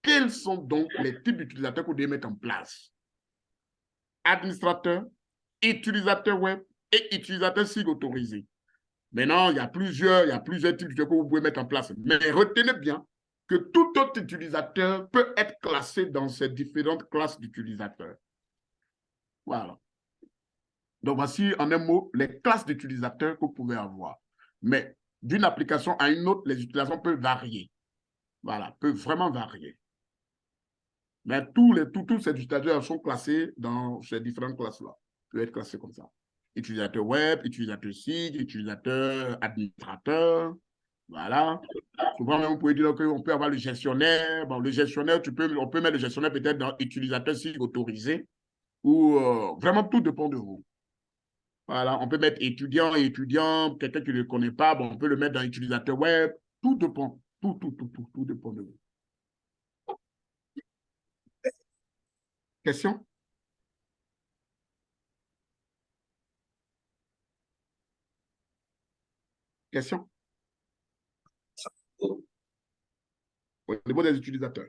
quels sont donc les types d'utilisateurs que vous devez mettre en place. Administrateur, utilisateur web, et utilisateur SIG autorisé. Maintenant, il y a plusieurs types que vous pouvez mettre en place. Mais retenez bien que tout autre utilisateur peut être classé dans ces différentes classes d'utilisateurs. Voilà. Donc, voici en un mot les classes d'utilisateurs que vous pouvez avoir. Mais d'une application à une autre, les utilisations peuvent varier. Voilà, peuvent vraiment varier. Mais tous ces utilisateurs sont classés dans ces différentes classes-là. Ils peuvent être classés comme ça. Utilisateur web, utilisateur SIG, utilisateur administrateur. Voilà. Souvent, même, vous pouvez dire qu'on peut avoir le gestionnaire. Bon, le gestionnaire, on peut mettre le gestionnaire peut-être dans utilisateur SIG autorisé ou vraiment tout dépend de vous. Voilà, on peut mettre étudiant et étudiant, quelqu'un qui ne le connaît pas, bon, on peut le mettre dans utilisateur web. Tout dépend. Tout dépend de vous. Question? Question? Au niveau des utilisateurs.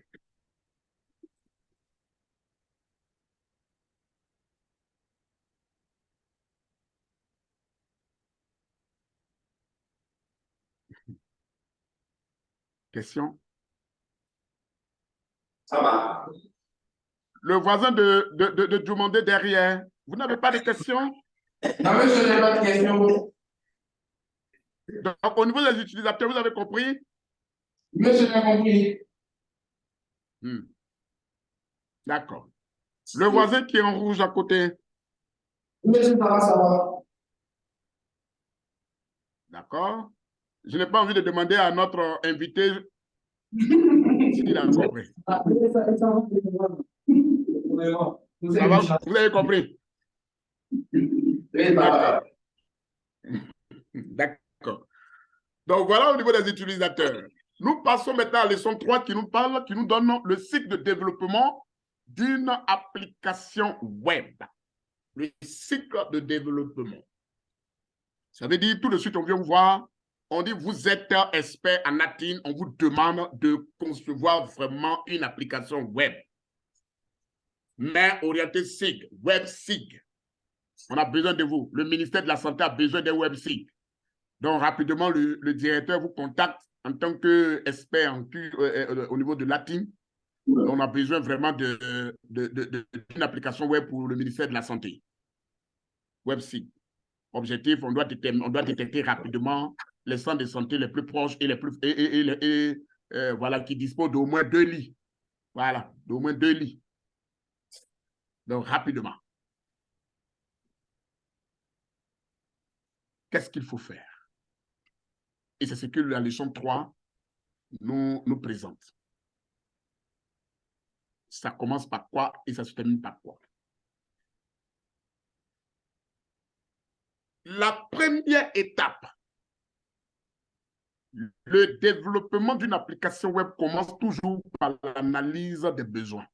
Question? Ça va. Le voisin de demander derrière. Vous n'avez pas de questions? Non, monsieur, je n'ai pas de question. Donc, au niveau des utilisateurs, vous avez compris? Monsieur, j'ai compris. D'accord. Le voisin qui est en rouge à côté. Monsieur, ça va. D'accord. Je n'ai pas envie de demander à notre invité s'il a compris. Ça va? Vous avez compris? D'accord. D'accord. Donc, voilà au niveau des utilisateurs. Nous passons maintenant à la leçon 3 qui nous parle, qui nous donne le cycle de développement d'une application web. Le cycle de développement. Ça veut dire, tout de suite, on vient vous voir, on dit, vous êtes expert en Atin, on vous demande de concevoir vraiment une application web. Mais orientée SIG, web SIG. On a besoin de vous. Le ministère de la Santé a besoin des web SIG. Donc, rapidement, le directeur vous contacte en tant qu'expert au niveau de l'Atin. On a besoin vraiment d'une application web pour le ministère de la Santé. Web SIG. Objectif, on doit détecter rapidement les centres de santé les plus proches et les plus voilà, qui disposent d'au moins 2 lits. Voilà, d'au moins 2 lits. Donc, rapidement. Qu'est-ce qu'il faut faire? Et c'est ce que la leçon 3 nous présente. Ça commence par quoi et ça se termine par quoi? La première étape, le développement d'une application web commence toujours par l'analyse des besoins.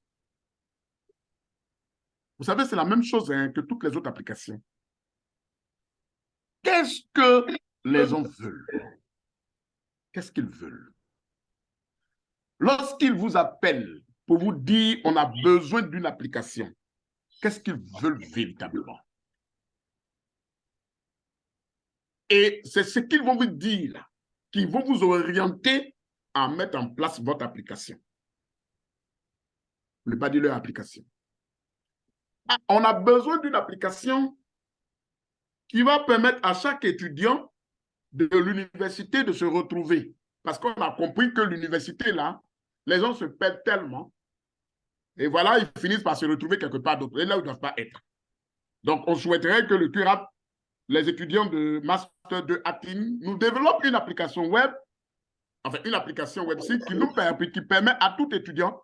Vous savez, c'est la même chose que toutes les autres applications. Qu'est-ce que les gens veulent? Qu'est-ce qu'ils veulent? Lorsqu'ils vous appellent pour vous dire on a besoin d'une application, qu'est-ce qu'ils veulent véritablement? Et c'est ce qu'ils vont vous dire qui vont vous orienter à mettre en place votre application. Ne pas dire leur application. On a besoin d'une application qui va permettre à chaque étudiant de l'université de se retrouver. Parce qu'on a compris que l'université, là, les gens se perdent tellement. Et voilà, ils finissent par se retrouver quelque part d'autre. Et là où ils ne doivent pas être. Donc, on souhaiterait que le CURAP, les étudiants de Master 2 Atin, nous développent une application web, enfin une application web site qui permet à tout étudiant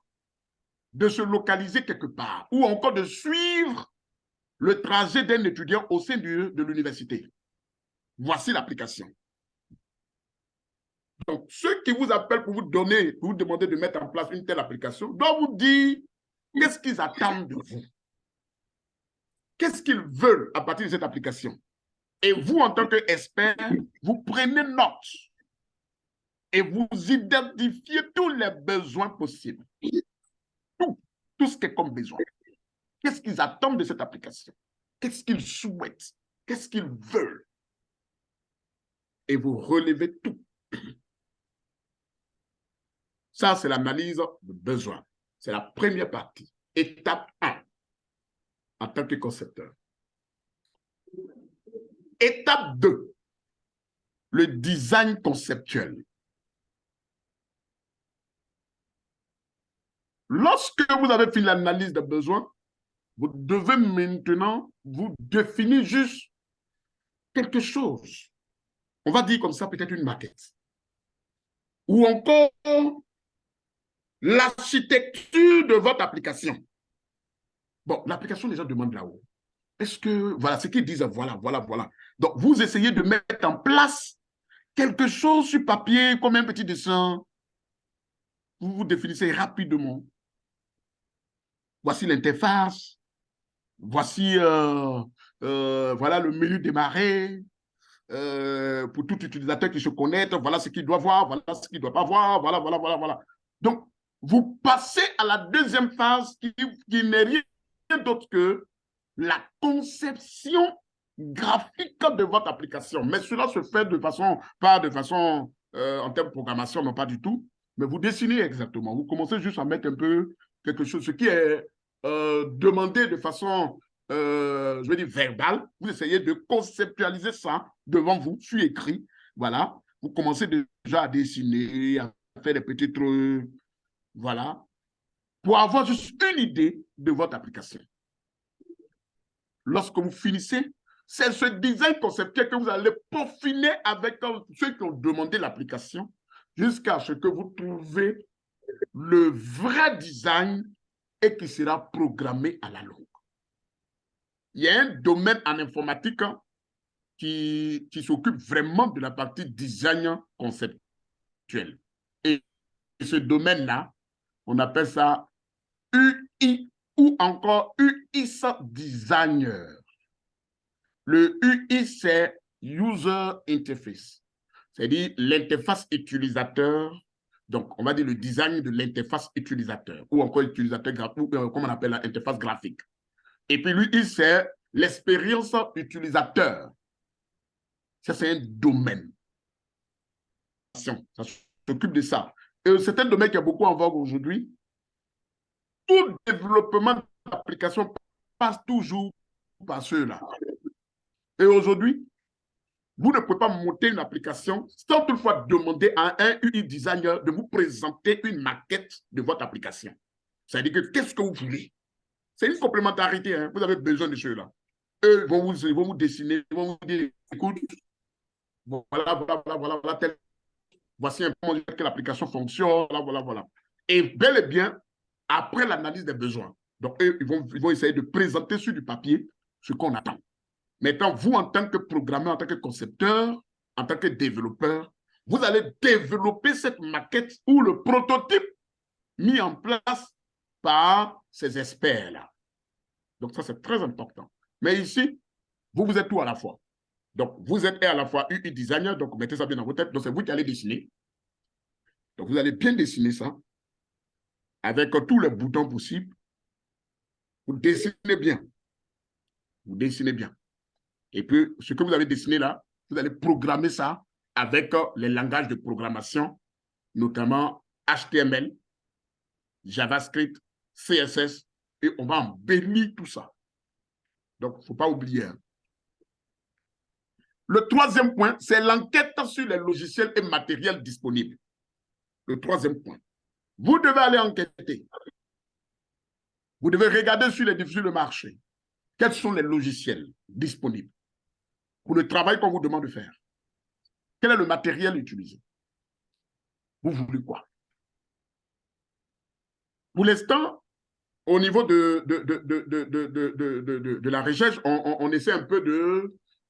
de se localiser quelque part ou encore de suivre le trajet d'un étudiant au sein de l'université. Voici l'application. Donc, ceux qui vous appellent pour vous donner, pour vous demander de mettre en place une telle application, doivent vous dire qu'est-ce qu'ils attendent de vous. Qu'est-ce qu'ils veulent à partir de cette application. Et vous, en tant qu'expert, vous prenez note et vous identifiez tous les besoins possibles. Tout ce qui est comme besoin. Qu'est-ce qu'ils attendent de cette application? Qu'est-ce qu'ils souhaitent? Qu'est-ce qu'ils veulent? Et vous relevez tout. Ça, c'est l'analyse de besoin. C'est la première partie. Étape 1, en tant que concepteur. Étape 2, le design conceptuel. Lorsque vous avez fait l'analyse de besoin, vous devez maintenant vous définir juste quelque chose. On va dire comme ça peut-être une maquette. ou encore l'architecture de votre application. Bon, l'application, les gens demandent là-haut. Est-ce que, voilà, ce qu'ils disent, voilà. Donc, vous essayez de mettre en place quelque chose sur papier, comme un petit dessin. Vous vous définissez rapidement. Voici l'interface. Voici, voilà le menu démarrer. Pour tout utilisateur qui se connecte, voilà ce qu'il doit voir, voilà ce qu'il ne doit pas voir, voilà. Donc, vous passez à la deuxième phase qui n'est rien d'autre que la conception graphique de votre application. Mais cela se fait de façon, pas de façon en termes de programmation, non pas du tout, mais vous dessinez exactement. Vous commencez juste à mettre un peu quelque chose, ce qui est demandé de façon, je veux dire, verbale. Vous essayez de conceptualiser ça devant vous, sur écrit. Voilà. Vous commencez déjà à dessiner, à faire des petits trucs. Voilà. Pour avoir juste une idée de votre application. Lorsque vous finissez, c'est ce design conceptuel que vous allez peaufiner avec ceux qui ont demandé l'application jusqu'à ce que vous trouvez le vrai design et qui sera programmé à la longue. Il y a un domaine en informatique qui s'occupe vraiment de la partie design conceptuel. Et ce domaine-là, on appelle ça UI ou encore UX Designer. Le UI, c'est User Interface, c'est-à-dire l'interface utilisateur. Donc, on va dire le design de l'interface utilisateur ou encore utilisateur graphique, ou comme on appelle l'interface graphique. Et puis l'UI, c'est l'expérience utilisateur. Ça, c'est un domaine. Ça s'occupe de ça. Et c'est un domaine qui est beaucoup en vogue aujourd'hui. Tout développement d'application passe toujours par ceux-là. Et aujourd'hui, vous ne pouvez pas monter une application sans toutefois demander à un UI designer de vous présenter une maquette de votre application. C'est-à-dire que qu'est-ce que vous voulez? C'est une complémentarité. Hein? Vous avez besoin de ceux-là. Eux vont vous dessiner, ils vont vous dire, écoute, voilà, voici un peu que l'application fonctionne, voilà. Et bel et bien, après l'analyse des besoins, donc eux, ils vont essayer de présenter sur du papier ce qu'on attend. Maintenant, vous, en tant que programmeur, en tant que concepteur, en tant que développeur, vous allez développer cette maquette ou le prototype mis en place par ces experts-là. Donc, ça, c'est très important. Mais ici, vous êtes tout à la fois. Donc, vous êtes à la fois UI designer, donc mettez ça bien dans votre tête. Donc, c'est vous qui allez dessiner. Donc, vous allez bien dessiner ça avec tous les boutons possibles. Vous dessinez bien. Vous dessinez bien. Et puis, ce que vous avez dessiné là, vous allez programmer ça avec les langages de programmation, notamment HTML, JavaScript, CSS, et on va embellir tout ça. Donc, il ne faut pas oublier. Hein. Le troisième point, c'est l'enquête sur les logiciels et matériels disponibles. Le troisième point. Vous devez aller enquêter. Vous devez regarder sur le marché. Quels sont les logiciels disponibles pour le travail qu'on vous demande de faire? Quel est le matériel utilisé? Vous voulez quoi? Pour l'instant, au niveau de la recherche, on essaie un peu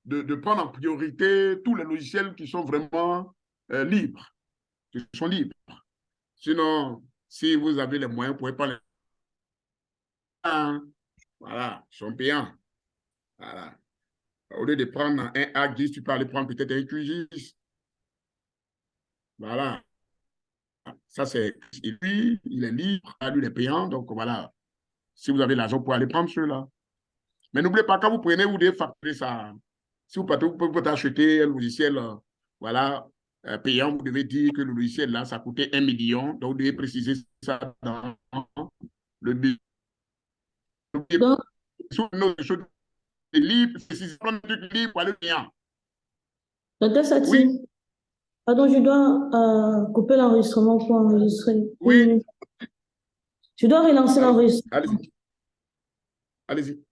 de prendre en priorité tous les logiciels qui sont vraiment libres, qui sont libres. Sinon, si vous avez les moyens, vous ne pouvez pas les... Voilà, ils sont payants. Voilà. Au lieu de prendre un ArcGIS, tu peux aller prendre peut-être un QGIS. Voilà. Ça, c'est lui, il est libre, lui, il est payant. Donc, voilà. Si vous avez l'argent pour aller prendre ceux-là. Mais n'oubliez pas, quand vous prenez, vous devez facturer ça. Si vous partez, vous pouvez acheter un logiciel, voilà, payant, vous devez dire que le logiciel, là, ça coûtait 1 million. Donc, vous devez préciser ça dans le but. Donc, libre, précisément libre pour aller payant. Docteur Satie, oui. Pardon, je dois couper l'enregistrement pour enregistrer. Oui. Je dois relancer l'enregistrement. Allez-y. Allez-y.